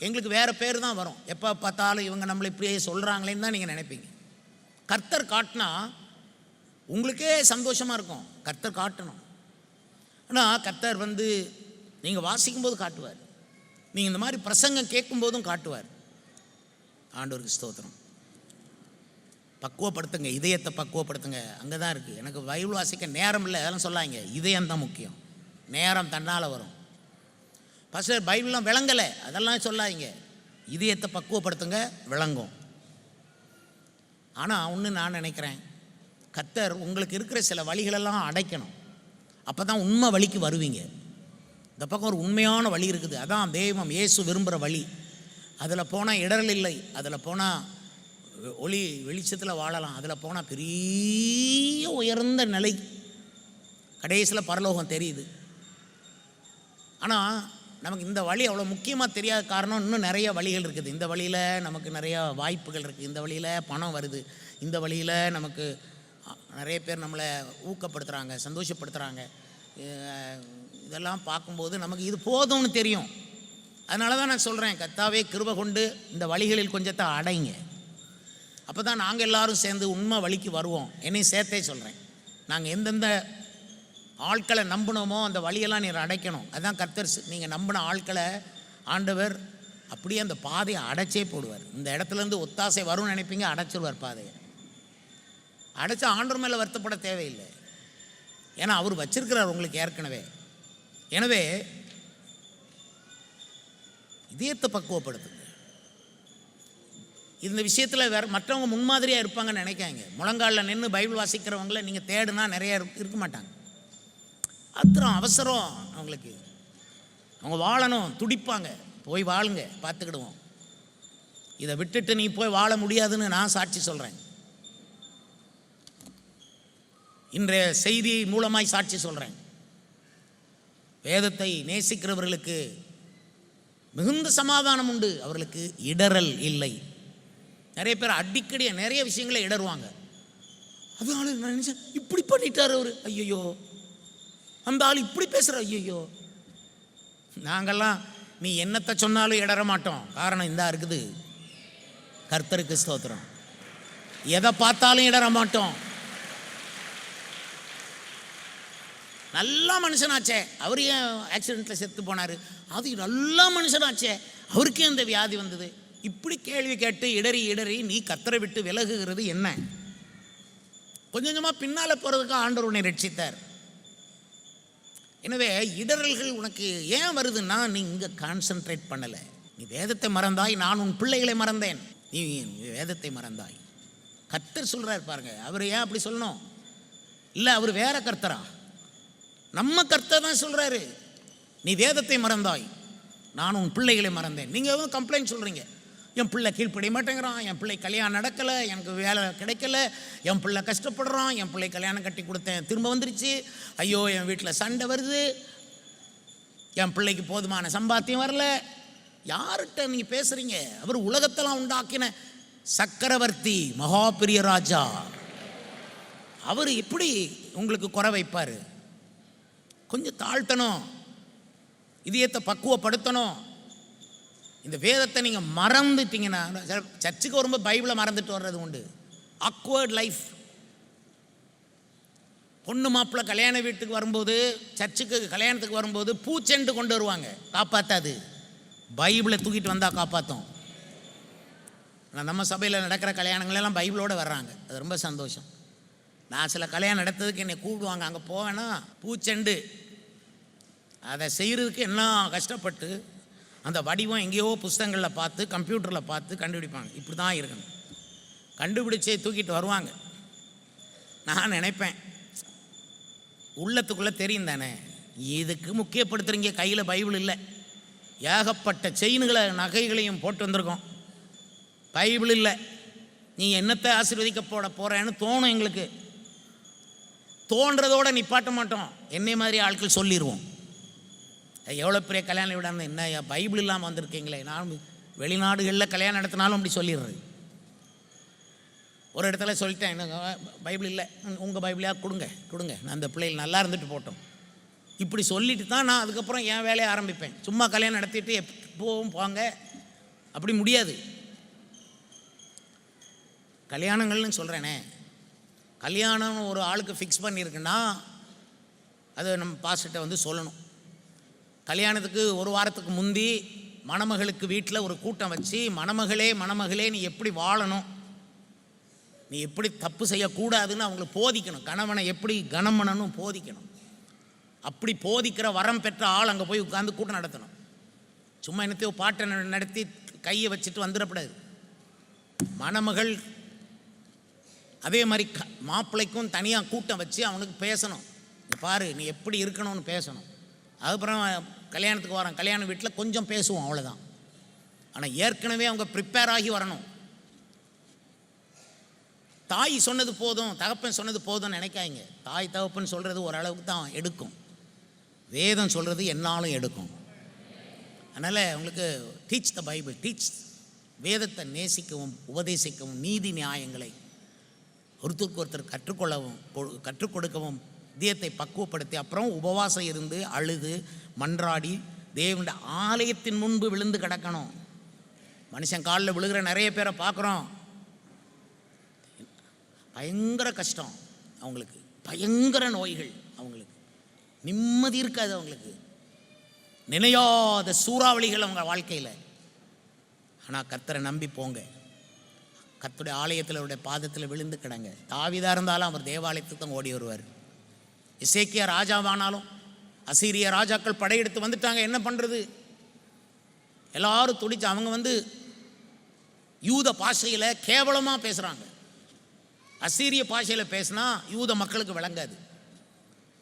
எங்களுக்கு வேறு பேர் தான் வரும். எப்போ பார்த்தாலும் இவங்க நம்மளை இப்படியே சொல்கிறாங்களேன்னு தான் நீங்கள் நினைப்பீங்க. கர்த்தர் காட்டினா உங்களுக்கே சந்தோஷமாக இருக்கும். கர்த்தர் காட்டணும். ஆனால் கர்த்தர் நீங்கள் வாசிக்கும்போது காட்டுவார், நீங்கள் இந்த மாதிரி பிரசங்கம் கேட்கும்போதும் காட்டுவார். ஆண்டவருக்கு ஸ்தோத்திரம். பக்குவப்படுத்துங்க, இதயத்தை பக்குவப்படுத்துங்க. அங்கே தான் இருக்குது. எனக்கு பைபிள் வாசிக்க நேரம் இல்லை அதெல்லாம் சொல்லாங்க. இதயம் தான் முக்கியம். நேரம் தன்னால் வரும். பாஸ்டர் பைபிள்லாம் விளங்கலை அதெல்லாம் சொல்லாதீங்க. இதயத்தை பக்குவப்படுத்துங்க, விளங்கும். ஆனால் ஒன்று நான் நினைக்கிறேன், கர்த்தர் உங்களுக்கு இருக்கிற சில வழிகளெல்லாம் அடைக்கணும். அப்போ தான் உண்மை வழிக்கு வருவீங்க. இந்த பக்கம் ஒரு உண்மையான வழி இருக்குது, அதான் தெய்வம் இயேசு விரும்புகிற வழி. அதில் போனால் இடரல் இல்லை, அதில் போனால் வெளிச்சத்தில் வாழலாம், அதில் போனால் பெரிய உயர்ந்த நிலை, கடைசியில் பரலோகம் தெரியுது. ஆனால் நமக்கு இந்த வழி அவ்வளோ முக்கியமாக தெரியாத காரணம் இன்னும் நிறைய வழிகள் இருக்குது. இந்த வழியில் நமக்கு நிறையா வாய்ப்புகள் இருக்குது, இந்த வழியில் பணம் வருது, இந்த வழியில் நமக்கு நிறைய பேர் நம்மளை ஊக்கப்படுத்துகிறாங்க, சந்தோஷப்படுத்துகிறாங்க. இதெல்லாம் பார்க்கும்போது நமக்கு இது போதும்னு தெரியும். அதனால தான் நான் சொல்கிறேன், கர்த்தாவே கிருபை கொண்டு இந்த வழிகளில் கொஞ்சத்தை அடைங்க. அப்போ தான் நாங்கள் எல்லோரும் சேர்ந்து உண்மை வழிக்கு வருவோம். என்னையும் சேர்த்தே சொல்கிறேன். நாங்கள் எந்தெந்த ஆட்களை நம்பினோமோ அந்த வழியெல்லாம் நீர் அடைக்கணும். அதுதான் கர்த்தர். நீங்கள் நம்பின ஆட்களை ஆண்டவர் அப்படியே அந்த பாதையை அடைச்சே போடுவார். இந்த இடத்துலேருந்து ஒத்தாசை வரும்னு நினைப்பீங்க, அடைச்சிருவார் பாதையை. அடைச்சா ஆண்டவர் மேலே வருத்தப்பட தேவையில்லை, ஏன்னா அவர் வச்சிருக்கிறார் உங்களுக்கு ஏற்கனவே. எனவே இதயத்தை பக்குவப்படுத்துங்க. இந்த விஷயத்தில் வேறு மற்றவங்க முன்மாதிரியாக இருப்பாங்கன்னு நினைக்காங்க. முழங்காலில் நின்று பைபிள் வாசிக்கிறவங்கள நீங்கள் தேடுனா நிறையா இருக்க மாட்டாங்க. அத்தனை அவசரம் அவங்களுக்கு, அவங்க வாழணும், துடிப்பாங்க. போய் வாழுங்க, பார்த்துக்கிடுவோம். இதை விட்டுட்டு நீ போய் வாழ முடியாதுன்னு நான் சாட்சி சொல்கிறேன். இன்றைய செய்தி மூலமாய் சாட்சி சொல்கிறேன். வேதத்தை நேசிக்கிறவர்களுக்கு மிகுந்த சமாதானம் உண்டு, அவர்களுக்கு இடரல் இல்லை. நிறைய பேர் அடிக்கடி நிறைய விஷயங்களை இடருவாங்க. அதனால நான் நினைச்சேன், இப்படி பண்ணிட்டார் அவர், ஐயோ அந்த ஆள் இப்படி பேசுகிற, ஐயோ. நாங்கள்லாம் நீ என்னத்தை சொன்னாலும் இடற மாட்டோம். காரணம் இந்தா இருக்குது, கர்த்தருக்கு ஸ்தோத்திரம். எதை பார்த்தாலும் இடற மாட்டோம். நல்ல மனுஷனாச்சே, அவர் ஏன் ஆக்சிடெண்ட்டில் செத்து போனார், அது நல்ல மனுஷனாச்சே, அவருக்கே இந்த வியாதி வந்தது. இப்படி கேள்வி கேட்டு இடறி நீ கர்த்தரை விட்டு விலகுகிறது என்ன? கொஞ்சம் கொஞ்சமாக பின்னால் போகிறதுக்கு ஆண்டவர் உன்னை ரட்சித்தார். எனவே இடரல்கள் உனக்கு ஏன் வருதுன்னா நீ இங்கே கான்சன்ட்ரேட் பண்ணலை. நீ வேதத்தை மறந்தாய், நான் உன் பிள்ளைகளை மறந்தேன். நீ வேதத்தை மறந்தாய். கர்த்தர் சொல்கிறார் பாருங்க. அவர் ஏன் அப்படி சொல்லணும்? இல்லை அவர் வேற கர்த்தரா? நம்ம கர்த்தர் தான் சொல்கிறாரு, நீ வேதத்தை மறந்தாய், நான் உன் பிள்ளைகளை மறந்தேன். நீங்கள் எதுவும் கம்ப்ளைண்ட் சொல்கிறீங்க, என் பிள்ளை கீழ்ப்படிய மாட்டேங்கிறான், என் பிள்ளை கல்யாணம் நடக்கலை, எனக்கு வேலை கிடைக்கல, என் பிள்ளை கஷ்டப்படுறான், என் பிள்ளை கல்யாணம் கட்டி கொடுத்தேன் திரும்ப வந்துருச்சு, ஐயோ என் வீட்டில் சண்டை வருது, என் பிள்ளைக்கு போதுமான சம்பாத்தியம் வரல. யார்கிட்ட நீங்கள் பேசுகிறீங்க? அவர் உலகத்தெல்லாம் உண்டாக்கின சக்கரவர்த்தி, மகா பெரிய ராஜா. அவர் எப்படி உங்களுக்கு குறை வைப்பார்? கொஞ்சம் தாழ்த்தணும், இதயத்தை பக்குவப்படுத்தணும். இந்த வேதத்தை நீங்கள் மறந்துட்டீங்கன்னா, சர்ச்சுக்கு வரும்போது பைபிளை மறந்துட்டு வர்றது உண்டு. Awkward life. பொண்ணு மாப்பிள்ளை கல்யாண வீட்டுக்கு வரும்போது, சர்ச்சுக்கு கல்யாணத்துக்கு வரும்போது பூச்செண்டு கொண்டு வருவாங்க, காப்பாற்றாது. பைபிளை தூக்கிட்டு வந்தால் காப்பாற்றும். நம்ம சபையில் நடக்கிற கல்யாணங்களெல்லாம் பைபிளோடு வர்றாங்க, அது ரொம்ப சந்தோஷம். நான் சில கல்யாணம் நடத்ததுக்கு என்னை கூப்பிடுவாங்க, அங்கே போவேன்னா பூச்செண்டு அதை செய்கிறதுக்கு என்ன கஷ்டப்பட்டு அந்த வடிவம் எங்கேயோ புஸ்தகங்களில் பார்த்து கம்ப்யூட்டரில் பார்த்து கண்டுபிடிப்பாங்க. இப்படி தான் இருக்கணும், கண்டுபிடிச்சே தூக்கிட்டு வருவாங்க. நான் நினைப்பேன், உள்ளத்துக்குள்ளே தெரியும் தானே, இதுக்கு முக்கியப்படுத்துகிறீங்க, கையில் பைபிள் இல்லை, ஏகப்பட்ட செயின்களை நகைகளையும் போட்டு வந்திருக்கோம், பைபிள் இல்லை, நீ என்னத்தை ஆசீர்வதிக்க போகிறேன்னு தோணும். எங்களுக்கு தோன்றதோடு நிப்பாட்ட மாட்டோம். என்னை மாதிரி ஆட்கள் சொல்லிடுவோம், எவ்வளோ பெரிய கல்யாணம் விடாமல் என்ன பைபிள் இல்லாமல் வந்திருக்கீங்களே. நான் வெளிநாடுகளில் கல்யாணம் நடத்தினாலும் அப்படி சொல்லிடுறது. ஒரு இடத்துல சொல்லிட்டேன், எனக்கு பைபிள் இல்லை, உங்கள் பைபிளையாக கொடுங்க, நான் அந்த பிள்ளைகள் நல்லா இருந்துட்டு போட்டோம். இப்படி சொல்லிட்டு தான் நான் அதுக்கப்புறம் என் வேலையை ஆரம்பிப்பேன். சும்மா கல்யாணம் நடத்திட்டு எப்பவும் போங்க, அப்படி முடியாது. கல்யாணங்கள்னு சொல்கிறேனே, கல்யாணம் ஒரு ஆளுக்கு ஃபிக்ஸ் பண்ணியிருக்குன்னா அது நம்ம பாஸ்டர்கிட்ட வந்து சொல்லணும். கல்யாணத்துக்கு ஒரு வாரத்துக்கு முந்தி மணமகளுக்கு வீட்டில் ஒரு கூட்டம் வச்சு, மணமகளே நீ எப்படி வாழணும், நீ எப்படி தப்பு செய்யக்கூடாதுன்னு அவங்களுக்கு போதிக்கணும். கணவனை எப்படி கனம் பண்ணணும் போதிக்கணும். அப்படி போதிக்கிற வரம் பெற்ற ஆள் அங்கே போய் உட்காந்து கூட்டம் நடத்தணும். சும்மா என்னத்தையோ பாட்டை நடத்தி கையை வச்சுட்டு வந்துடக்கூடாது. மணமகள் அதே மாதிரி மாப்பிள்ளைக்கும் தனியாக கூட்டம் வச்சு அவனுக்கு பேசணும். பாரு நீ எப்படி இருக்கணும்னு பேசணும். அதுக்கப்புறம் கல்யாணத்துக்கு வரோம், கல்யாண வீட்டில் கொஞ்சம் பேசுவோம், அவ்வளோதான். ஆனால் ஏற்கனவே அவங்க ப்ரிப்பேர் ஆகி வரணும். தாய் சொன்னது போதும், தகப்பன் சொன்னது போதும்னு நினைக்காங்க. தாய் தகப்பன் சொல்கிறது ஓரளவுக்கு தான் எடுக்கும், வேதம் சொல்கிறது என்னாலும் எடுக்கும். அதனால் உங்களுக்கு டீச் த பைபிள், டீச், வேதத்தை நேசிக்கவும் உபதேசிக்கவும் நீதி நியாயங்களை ஒருத்தருக்கு ஒருத்தர் கற்றுக் கொடுக்கவும் இதயத்தை பக்குவப்படுத்தி அப்புறம் உபவாசம் இருந்து அழுது மன்றாடி தேவனுடைய ஆலயத்தின் முன்பு விழுந்து கிடக்கணும். மனுஷன் காலில் விழுகிற நிறைய பேரை பார்க்குறோம். பயங்கர கஷ்டம் அவங்களுக்கு, பயங்கர நோய்கள் அவங்களுக்கு, நிம்மதி இருக்காது அவங்களுக்கு, நினையாத சூறாவளிகள் அவங்க வாழ்க்கையில். ஆனால் கர்த்தரை நம்பி போங்க, கர்த்தருடைய ஆலயத்தில் அவருடைய பாதத்தில் விழுந்து கிடங்க. தாவீதா இருந்தாலும் அவர் தேவாலயத்துக்கு தான் ஓடி வருவார். எசேக்கியா ராஜாவானாலும் அசீரிய ராஜாக்கள் படையெடுத்து வந்துட்டாங்க, என்ன பண்ணுறது, எல்லாரும் துடிச்சு. அவங்க வந்து யூத பாஷையில் கேவலமாக பேசுகிறாங்க. அசீரிய பாஷையில் பேசினா யூத மக்களுக்கு விளங்காது.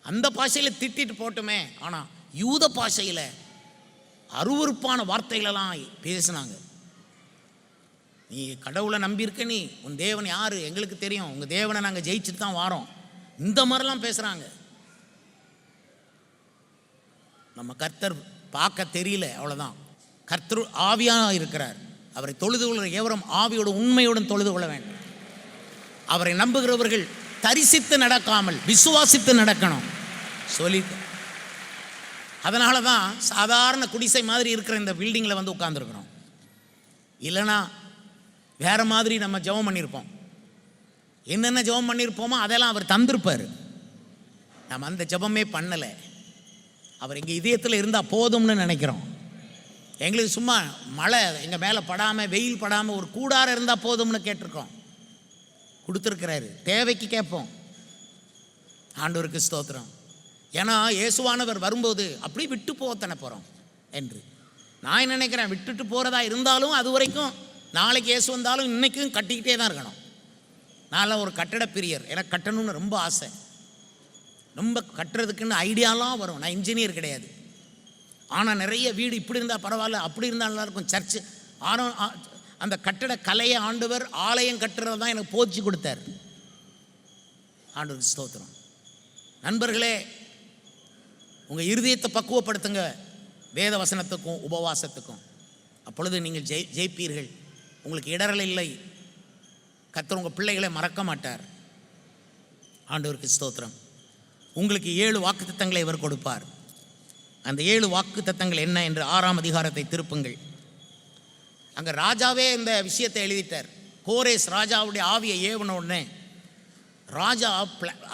அந்த பாஷையில் திட்டிட்டு போட்டுமே, ஆனால் யூத பாஷையில் அருவருப்பான வார்த்தைகளெல்லாம் பேசினாங்க. நீ கடவுளை நம்பியிருக்க, நீ உன் தேவன் யார் எங்களுக்கு தெரியும், உங்கள் தேவனை நாங்கள் ஜெயிச்சுட்டு தான் வாரோம், இந்த மாதிரிலாம் பேசுகிறாங்க. நம்ம கர்த்தர் பார்க்க தெரியல, அவ்வளோதான். கர்த்தர் ஆவியாக இருக்கிறார். அவரை தொழுது கொள்கிற எவரும் ஆவியோடு உண்மையோடும் தொழுது கொள்ள வேண்டும். அவரை நம்புகிறவர்கள் தரிசித்து நடக்காமல் விசுவாசித்து நடக்கணும் சொல்லி. அதனால தான் சாதாரண குடிசை மாதிரி இருக்கிற இந்த பில்டிங்கில் வந்து உட்காந்துருக்குறோம். இல்லைனா வேறு மாதிரி நம்ம ஜெபம் பண்ணியிருப்போம். என்னென்ன ஜெபம் பண்ணியிருப்போமோ அதெல்லாம் அவர் தந்திருப்பார். நம்ம அந்த ஜெபமே பண்ணலை. அவர் எங்கள் இதயத்தில் இருந்தால் போதும்னு நினைக்கிறோம். எங்களுக்கு சும்மா மழை எங்கள் மேலே படாமல் வெயில் படாமல் ஒரு கூடாரம் இருந்தால் போதும்னு கேட்டிருக்கோம். கொடுத்துருக்கிறாரு. தேவைக்கு கேட்போம். ஆண்டவருக்கு ஸ்தோத்திரம். ஏன்னா இயேசுவானவர் வரும்போது அப்படி விட்டு போத்தன போகிறோம் என்று நான் நினைக்கிறேன். விட்டுட்டு போகிறதா இருந்தாலும் அது வரைக்கும் நாளைக்கு இயேசு வந்தாலும் இன்றைக்கும் கட்டிக்கிட்டே தான் இருக்கணும். நான் ஒரு கட்டட பிரியர், எனக்கு கட்டணும்னு ரொம்ப ஆசை. ரொம்ப கட்டுறதுக்குன்னு ஐடியாலாம் வரும். நான் இன்ஜினியர் கிடையாது. ஆனால் நிறைய வீடு இப்படி இருந்தால் பரவாயில்ல, அப்படி இருந்தால் நல்லாயிருக்கும், சர்ச்சு. ஆனால் அந்த கட்டட கலையை ஆண்டவர் ஆலயம் கட்டுறது தான் எனக்கு போச்சு கொடுத்தார். ஆண்டவர் ஸ்தோத்திரம். நண்பர்களே, உங்கள் இருதயத்தை பக்குவப்படுத்துங்க வேத வசனத்துக்கும் உபவாசத்துக்கும். அப்பொழுது நீங்கள் ஜெயிப்பீர்கள். உங்களுக்கு இடரல் இல்லை. கர்த்தர் உங்கள் பிள்ளைகளை மறக்க மாட்டார். ஆண்டவருக்கு ஸ்தோத்திரம். உங்களுக்கு 7 வாக்குத்தத்தங்களை இவர் கொடுப்பார். அந்த 7 வாக்குத்தத்தங்கள் என்ன என்று 6ஆம் அதிகாரத்தை திருப்புங்கள். அங்கே ராஜாவே இந்த விஷயத்தை எழுதிட்டார். கோரேஸ் ராஜாவுடைய ஆவியை ஏவன உடனே ராஜா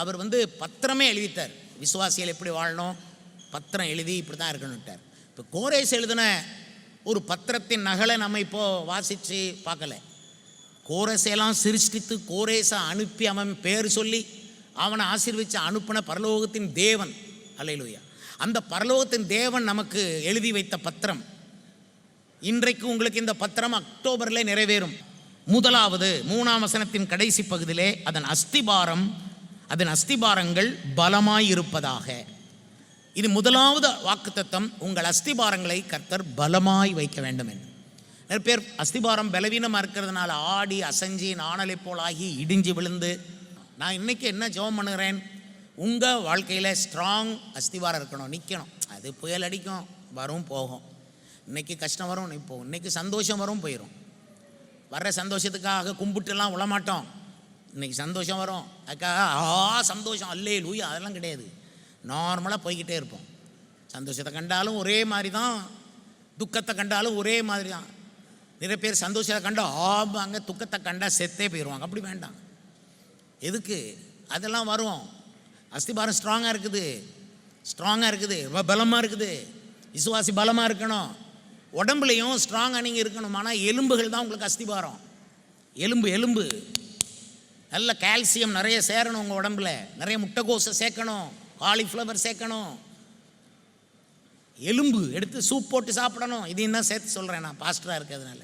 அவர் வந்து பத்திரமே எழுதிட்டார். விசுவாசிகள் எப்படி வாழணும், பத்திரம் எழுதி இப்படி தான் இருக்கணும்ட்டார். இப்போ கோரேஸ் எழுதின ஒரு பத்திரத்தின் நகலை நம்ம இப்போது வாசித்து பார்க்கல. கோரேசெல்லாம் சிருஷ்டித்து கோரேசை அனுப்பி அவன் பேர் சொல்லி அவனை ஆசீர்வதித்து அனுப்பின பரலோகத்தின் தேவன், அல்லேலூயா, அந்த பரலோகத்தின் தேவன் நமக்கு எழுதி வைத்த பத்திரம். இன்றைக்கு உங்களுக்கு இந்த பத்திரம் அக்டோபரில் நிறைவேறும். முதலாவது 3ஆம் வசனத்தின் கடைசி பகுதியிலே அதன் அஸ்திபாரங்கள் பலமாய் இருப்பதாக. இது முதலாவது வாக்குத்தத்தம். உங்கள் அஸ்திபாரங்களை கர்த்தர் பலமாய் வைக்க வேண்டும் என்று. நிறைய பேர் அஸ்திபாரம் பலவீனமாக இருக்கிறதுனால ஆடி அசைஞ்சி நாணலை போல் ஆகி இடிஞ்சு விழுந்து. நான் இன்றைக்கி என்ன ஜெபம் பண்ணுகிறேன், உங்கள் வாழ்க்கையில் ஸ்ட்ராங் அஸ்திபாரம் இருக்கணும், நிற்கணும். அது புயல் அடிக்கும், வரும் போகும். இன்றைக்கி கஷ்டம் வரும், இப்போ இன்றைக்கி சந்தோஷம் வரும், போயிடும். வர்ற சந்தோஷத்துக்காக கும்பிட்டுலாம் விழமாட்டோம். இன்றைக்கி சந்தோஷம் வரும், அதுக்காக சந்தோஷம் அல்லேலூயா அதெல்லாம் கிடையாது. நார்மலாக போய்கிட்டே இருப்போம். சந்தோஷத்தை கண்டாலும் ஒரே மாதிரி தான், துக்கத்தை கண்டாலும் ஒரே மாதிரி தான். நிறைய பேர் சந்தோஷத்தை கண்டா ஆமாங்க, துக்கத்தை கண்டா செத்தே போயிடுவாங்க. அப்படி வேண்டாம். எதுக்கு அதெல்லாம் வரும்? அஸ்திபாரம் ஸ்ட்ராங்காக இருக்குது, பலமாக இருக்குது. விசுவாசி பலமாக இருக்கணும், உடம்புலையும் ஸ்ட்ராங்காக நீங்கள் இருக்கணும். ஆனால் எலும்புகள் தான் உங்களுக்கு அஸ்திபாரம். எலும்பு நல்ல கால்சியம் நிறைய சேரணும் உங்கள் உடம்புல. நிறைய முட்டைக்கோஸை சேர்க்கணும், காலிஃப்ளவர் சேர்க்கணும், எலும்பு எடுத்து சூப் போட்டு சாப்பிடணும். இதையும் தான் சேர்த்து சொல்கிறேன், நான் பாஸ்டராக இருக்கிறதுனால.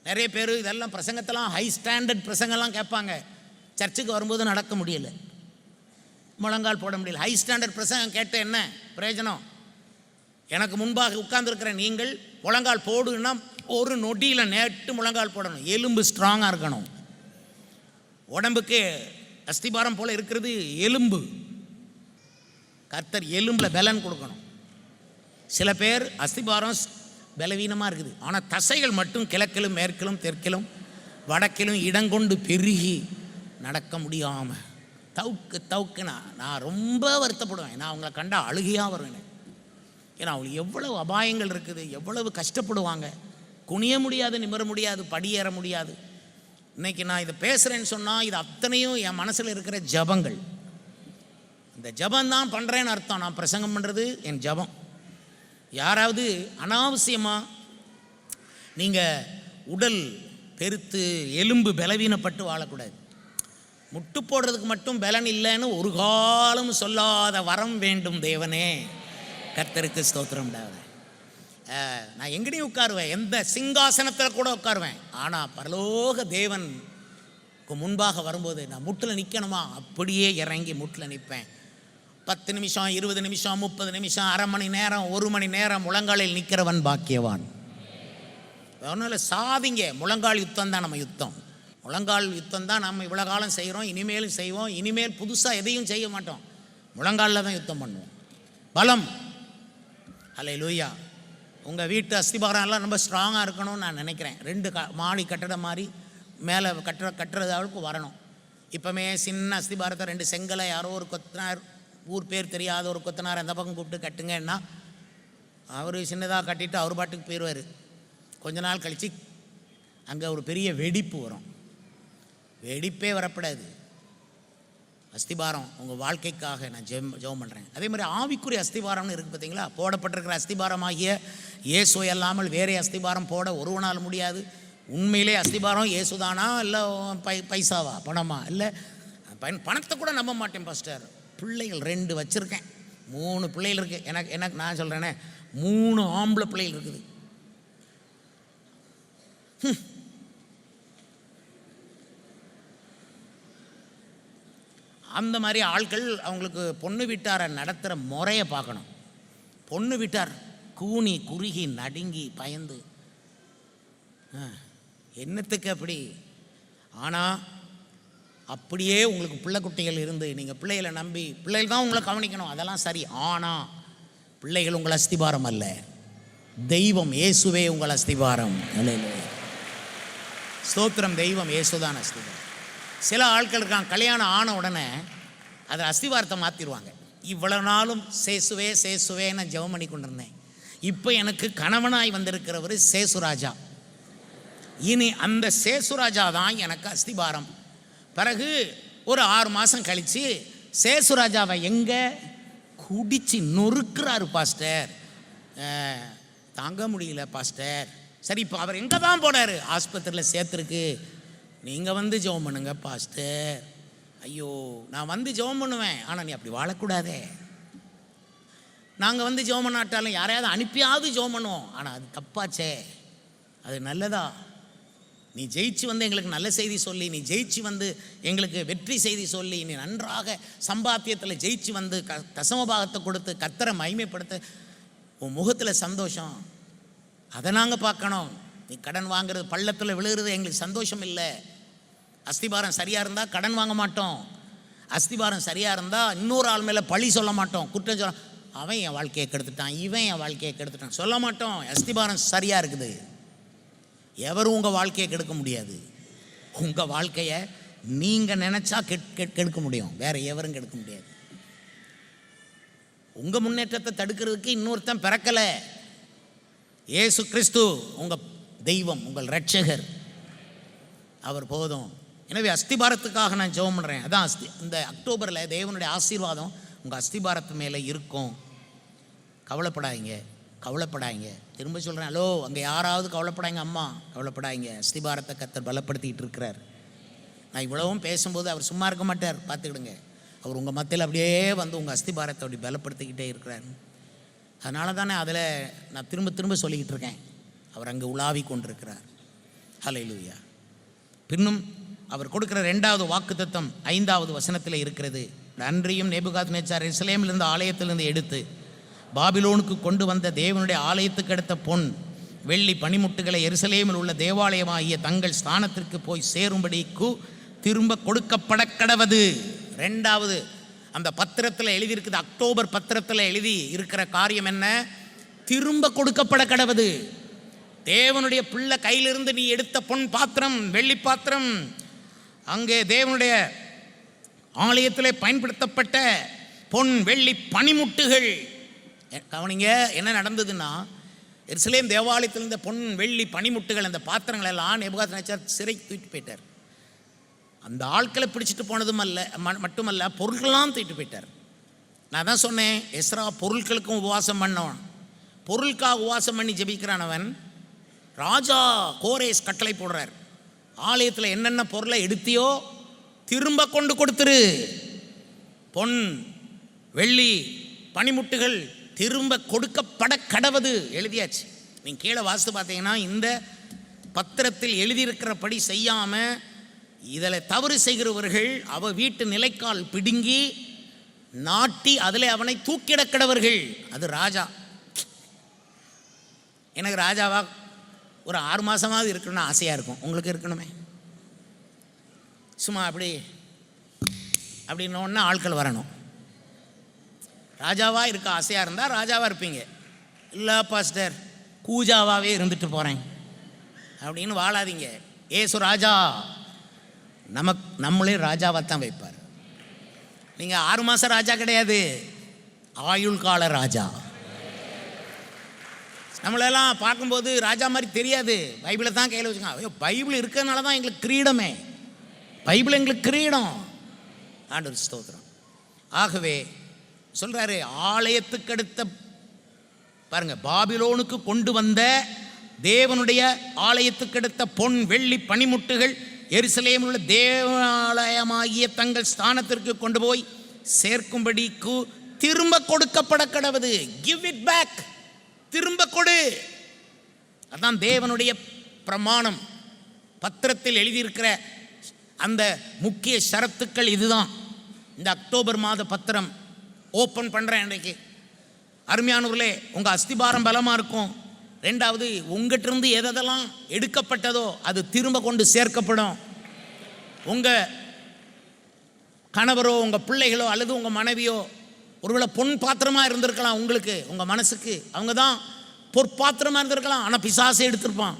நிறைய பேர் இதெல்லாம் பிரசங்கத்தெல்லாம் ஹை ஸ்டாண்டர்ட் பிரசங்கெல்லாம் கேட்பாங்க, சர்ச்சுக்கு வரும்போது நடக்க முடியலை, முழங்கால் போட முடியல. ஹை ஸ்டாண்டர்ட் பிரசங்கம் கேட்ட என்ன பிரயோஜனம்? எனக்கு முன்பாக உட்கார்ந்துருக்கிற நீங்கள் முழங்கால் போடுன்னா ஒரு நொடியில் நேட்டு முழங்கால் போடணும். எலும்பு ஸ்ட்ராங்காக இருக்கணும். உடம்புக்கு அஸ்திபாரம் போல் இருக்கிறது எலும்பு. கர்த்தர் எலும்பில் பலன் கொடுக்கணும். சில பேர் அஸ்திபாரம் பலவீனமாக இருக்குது, ஆனால் தசைகள் மட்டும் கிழக்கிலும் மேற்கிலும் தெற்கிலும் வடக்கிலும் இடங்கொண்டு பெருகி நடக்க முடியாமல் தவுக்குனா நான் ரொம்ப வருத்தப்படுவேன். நான் அவங்கள கண்டா அழுகையாக வருவேன். ஏன்னா அவங்களுக்கு எவ்வளவு அபாயங்கள் இருக்குது, எவ்வளவு கஷ்டப்படுவாங்க. குனிய முடியாது, நிமிர முடியாது, படியேற முடியாது. இன்றைக்கி நான் இதை பேசுகிறேன்னு சொன்னால் இது அத்தனையும் என் மனசில் இருக்கிற ஜபங்கள். இந்த ஜபந்தான் பண்ணுறேன்னு அர்த்தம். நான் பிரசங்கம் பண்ணுறது என் ஜபம். யாராவது அனாவசியமாக நீங்கள் உடல் பெருத்து எலும்பு பலவீனப்பட்டு வாழக்கூடாது. முட்டு போடுறதுக்கு மட்டும் பலன் இல்லைன்னு ஒரு காலம் சொல்லாத வரம் வேண்டும் தேவனே. கர்த்தருக்கு ஸ்தோத்திரம். நான் எங்கேயும் உட்காருவேன், எந்த சிங்காசனத்தில் கூட உட்காருவேன். ஆனால் பரலோக தேவன் முன்பாக வரும்போது நான் முட்டில் நிற்கணுமா, அப்படியே இறங்கி முட்டில் நிற்பேன். 10 நிமிஷம், 20 நிமிஷம், 30 நிமிஷம், அரை மணி நேரம், 1 மணி நேரம் முழங்காலில் நிற்கிறவன் பாக்கியவான். அதனால் சாதிங்க. முழங்கால் யுத்தம் தான் நம்ம யுத்தம். முழங்கால் யுத்தம் தான் நம்ம இவ்வளோ காலம் செய்கிறோம், இனிமேலும் செய்வோம். இனிமேல் புதுசாக எதையும் செய்ய மாட்டோம், முழங்காலில் தான் யுத்தம் பண்ணுவோம். பலம். அல்லேலூயா. உங்கள் வீட்டு அஸ்திபாரம் எல்லாம் ரொம்ப ஸ்ட்ராங்காக இருக்கணும்னு நான் நினைக்கிறேன். 2 மாடி கட்டடம் மாதிரி மேலே கட்டுறது அளவுக்கு வரணும். இப்போமே சின்ன அஸ்திபாரத்தை 2 செங்கலை யாரோ ஒரு கொத்தனார், ஊர் பேர் தெரியாத ஒரு கொத்தனார் அந்த பக்கம் கூப்பிட்டு கட்டுங்கன்னா அவர் சின்னதாக கட்டிட்டு அவர் பாட்டுக்கு போயிடுவார். கொஞ்ச நாள் கழித்து அங்கே ஒரு பெரிய வெடிப்பு வரும். வெடிப்பே வரப்படாது. அஸ்திபாரம் உங்கள் வாழ்க்கைக்காக நான் ஜெபம் பண்ணுறேன். அதே மாதிரி ஆவிக்குரிய அஸ்திபாரம்னு இருக்குது பார்த்தீங்களா. போடப்பட்டிருக்கிற அஸ்திபாரமாகிய இயேசு அல்லாமல் வேறே அஸ்திபாரம் போட ஒருவனால் முடியாது. உண்மையிலே அஸ்திபாரம் இயேசுதானா இல்லை பைசாவா, பணமா? இல்லை, பணத்தை கூட நம்ப மாட்டேன் பாஸ்டர். பிள்ளைகள் 2 வச்சுருக்கேன், 3 பிள்ளைகள் இருக்குது. எனக்கு நான் சொல்கிறேனே 3 ஆம்பளை பிள்ளைகள் இருக்குது. அந்த மாதிரி ஆட்கள் அவங்களுக்கு பொண்ணு வீட்டாரை நடத்துகிற முறையை பார்க்கணும். பொண்ணு வீட்டார் கூனி குறுகி நடுங்கி பயந்து என்னத்துக்கு அப்படி? ஆனால் அப்படியே உங்களுக்கு பிள்ளை குட்டிகள் இருந்து நீங்கள் பிள்ளைகளை நம்பி, பிள்ளைகள் தான் உங்களை கவனிக்கணும், அதெல்லாம் சரி. ஆனால் பிள்ளைகள் உங்கள் அஸ்திபாரம் அல்ல, தெய்வம் இயேசுவே உங்கள் அஸ்திபாரம். ஸ்தோத்திரம். தெய்வம் இயேசுதான் அஸ்திபாரம். சில ஆட்கள் இருக்காங்க, கல்யாணம் ஆன உடனே அதை அஸ்திவாரத்தை மாற்றிடுவாங்க. இவ்வளோ நாளும் சேசுவே சேசுவேன்னு ஜெபம் பண்ணி கொண்டிருந்தேன், இப்போ எனக்கு கணவனாய் வந்திருக்கிறவர் சேசுராஜா. இனி அந்த சேசுராஜா தான் எனக்கு அஸ்திபாரம். பிறகு ஒரு 6 மாதம் கழித்து சேசுராஜாவை எங்கே குடிச்சு நொறுக்கிறாரு பாஸ்டர். தாங்க முடியல பாஸ்டர். சரி, இப்போ அவர் எங்கே தான் போனார்? ஆஸ்பத்திரியில் சேர்த்துருக்கு. நீங்கள் வந்து ஜெபம் பண்ணுங்க பாஸ்டர். ஐயோ, நான் வந்து ஜெபம் பண்ணுவேன், ஆனால் நீ அப்படி வாழக்கூடாதே. நாங்கள் வந்து ஜெபம் பண்ணாட்டாலும் யாரையாவது அனுப்பியாவது ஜெபம் பண்ணுவோம், ஆனால் அது தப்பாச்சே, அது நல்லதா? நீ ஜெயிச்சு வந்து எங்களுக்கு நல்ல செய்தி சொல்லி, நீ ஜெயிச்சு வந்து எங்களுக்கு வெற்றி செய்தி சொல்லி, நீ நன்றாக சம்பாத்தியத்தில் ஜெயிச்சு வந்து தசமபாகத்தை கொடுத்து கர்த்தரை மகிமைப்படுத்த உன் முகத்தில் சந்தோஷம், அதை நாங்கள் பார்க்கணும். நீ கடன் வாங்குறது, பள்ளத்தில் விழுகிறது எங்களுக்கு சந்தோஷம் இல்லை. அஸ்திபாரம் சரியாக இருந்தால் கடன் வாங்க மாட்டோம். அஸ்திபாரம் சரியாக இருந்தால் இன்னொரு ஆள் மேலே பழி சொல்ல மாட்டோம், குற்றம் சொல்ல. அவன் என் வாழ்க்கையை கெடுத்துட்டான், இவன் என் வாழ்க்கையை கெடுத்துட்டான் சொல்ல மாட்டோம். அஸ்திபாரம் சரியாக இருக்குது. எவரும் உங்கள் வாழ்க்கையை கெடுக்க முடியாது. உங்கள் வாழ்க்கையை நீங்கள் நினச்சா கெடுக்க முடியும், வேறு எவரும் கெடுக்க முடியாது. உங்கள் முன்னேற்றத்தை தடுக்கிறதுக்கு இன்னொருத்தன் பிறக்கலை. இயேசு கிறிஸ்து உங்கள் தெய்வம், உங்கள் இரட்சகர், அவர் போதும். எனவே அஸ்திபாரத்துக்காக நான் ஜெபம் பண்ணுறேன். அதான் இந்த அக்டோபரில் தேவனுடைய ஆசீர்வாதம் உங்கள் அஸ்திபாரத்து மேலே இருக்கும். கவலைப்படாதீங்க, கவலைப்படாதீங்க. திரும்ப சொல்கிறேன், ஹலோ, அங்கே யாராவது கவலைப்படாங்க, அம்மா கவலைப்படாதீங்க. அஸ்திபாரத்தை கர்த்தர் பலப்படுத்திக்கிட்டு இருக்கிறார். நான் இவ்வளவும் பேசும்போது அவர் சும்மா இருக்க மாட்டார், பார்த்துக்கிடுங்க. அவர் உங்கள் மத்தியில் அப்படியே வந்து உங்கள் அஸ்திபாரத்தை அப்படி பலப்படுத்திக்கிட்டே இருக்கிறார். அதனால தானே அதில் நான் திரும்ப திரும்ப சொல்லிக்கிட்டு இருக்கேன், அவர் அங்கே உலாவி கொண்டிருக்கிறார். ஹல்லேலூயா. பின்னும் அவர் கொடுக்கிற 2வது வாக்குத்தத்தம் 5வது வசனத்தில் இருக்கிறது. அன்றியும் நேபுகாத்நேச்சார் எருசலேமிலிருந்து ஆலயத்திலிருந்து எடுத்து பாபிலோனுக்கு கொண்டு வந்த தேவனுடைய ஆலயத்துக்கு எடுத்த பொன் வெள்ளி பனிமுட்டுகளை எருசலேமில் உள்ள தேவாலயமாகிய தங்கள் ஸ்தானத்திற்கு போய் சேரும்படிக்கு திரும்ப கொடுக்கப்பட கடவது. 2வது அந்த பத்திரத்தில் எழுதியிருக்குது, அக்டோபர் பத்திரத்தில் எழுதி இருக்கிற காரியம் என்ன? திரும்ப கொடுக்கப்பட கடவது. தேவனுடைய பிள்ளை கையிலிருந்து நீ எடுத்த பொன் பாத்திரம், வெள்ளி பாத்திரம், அங்கே தேவனுடைய ஆலயத்தில் பயன்படுத்தப்பட்ட பொன் வெள்ளி பனிமுட்டுகள். கவனிங்க, என்ன நடந்ததுன்னா, எருசலேம் தேவாலயத்தில் இருந்த பொன் வெள்ளி பனிமுட்டுகள், அந்த பாத்திரங்கள் எல்லாம் நேபுகாத்நேச்சார் சிறைக்கு தூக்கிட்டு போயிட்டார். அந்த ஆட்களை பிடிச்சிட்டு போனதும் மட்டுமல்ல, பொருட்கள்லாம் தூக்கிட்டு போயிட்டார். நான் தான் சொன்னேன், எஸ்ரா பொருட்களுக்கும் உபவாசம் பண்ணவன், பொருளுக்காக உபவாசம் பண்ணி ஜெபிக்கிறானவன். ராஜா கோரேஸ் கட்டளை போடுறார், ஆலயத்தில் என்னென்ன பொருளை எடுத்தியோ திரும்ப கொண்டு கொடுத்துரு. பொன் வெள்ளி பனிமுட்டுகள் திரும்ப கொடுக்கப்பட கடவது எழுதியாச்சு. நீங்கள் கீழே வாசித்து பார்த்தீங்கன்னா, இந்த பத்திரத்தில் எழுதியிருக்கிறபடி செய்யாமல் இதில் தவறு செய்கிறவர்கள் அவ வீட்டு நிலைக்கால் பிடுங்கி நாட்டி அதில் அவனை தூக்கிட கடவர்கள். அது ராஜா. எனக்கு ராஜாவா ஒரு 6 மாதமாவது இருக்கணும்னு ஆசையாக இருக்கும். உங்களுக்கு இருக்கணுமே. சும்மா அப்படின்னோன்னா ஆட்கள் வரணும். ராஜாவாக இருக்க ஆசையாக இருந்தால் ராஜாவாக இருப்பீங்க. இல்லை பாஸ்டர், கூஜாவாகவே இருந்துட்டு போகிறேன் அப்படின்னு வாழாதீங்க. ஏசு ராஜா நம்மளே ராஜாவாக தான் வைப்பார். நீங்கள் 6 மாதம் ராஜா கிடையாது, ஆயுள் கால ராஜா. நம்மளெல்லாம் பார்க்கும்போது ராஜா மாதிரி தெரியாது. பைபிளை தான் கையில் வச்சுக்கோங்க. ஐயோ, பைபிள் இருக்கிறதுனால தான் எங்களுக்கு கிரீடமே. பைபிள் எங்களுக்கு கிரீடம். ஆண்டவர் ஸ்தோத்திரம். ஆகவே சொல்கிறாரு, ஆலயத்துக்கு அடுத்த பாருங்க, பாபிலோனுக்கு கொண்டு வந்த தேவனுடைய ஆலயத்துக்கு அடுத்த பொன் வெள்ளி பனிமுட்டுகள் எருசலேமில் உள்ள தேவாலயமாகிய தங்கள் ஸ்தானத்திற்கு கொண்டு போய் சேர்க்கும்படிக்கு திரும்ப கொடுக்கப்பட கடவது. கிவ் இட் பேக், திரும்ப கொடு. அதான் தேவனுடைய பிரமாணம். பத்திரத்தில் எழுதியிருக்கிற அந்த முக்கிய ஷரத்துக்கள் இதுதான். இந்த அக்டோபர் மாத பத்திரம் ஓப்பன் பண்ணுறேன் இன்றைக்கு. அருமையானவர்களே, உங்கள் அஸ்திபாரம் பலமாக இருக்கும். 2வது, உங்கள்கிட்டருந்து எதெல்லாம் எடுக்கப்பட்டதோ அது திரும்ப கொண்டு சேர்க்கப்படும். உங்கள் கணவரோ உங்கள் பிள்ளைகளோ அல்லது உங்கள் மனைவியோ ஒருவேளை பொன் பாத்திரமாக இருந்திருக்கலாம். உங்களுக்கு உங்கள் மனசுக்கு அவங்க தான் பொற்பாத்திரமாக இருந்திருக்கலாம். ஆனால் பிசாசை எடுத்திருப்பான்.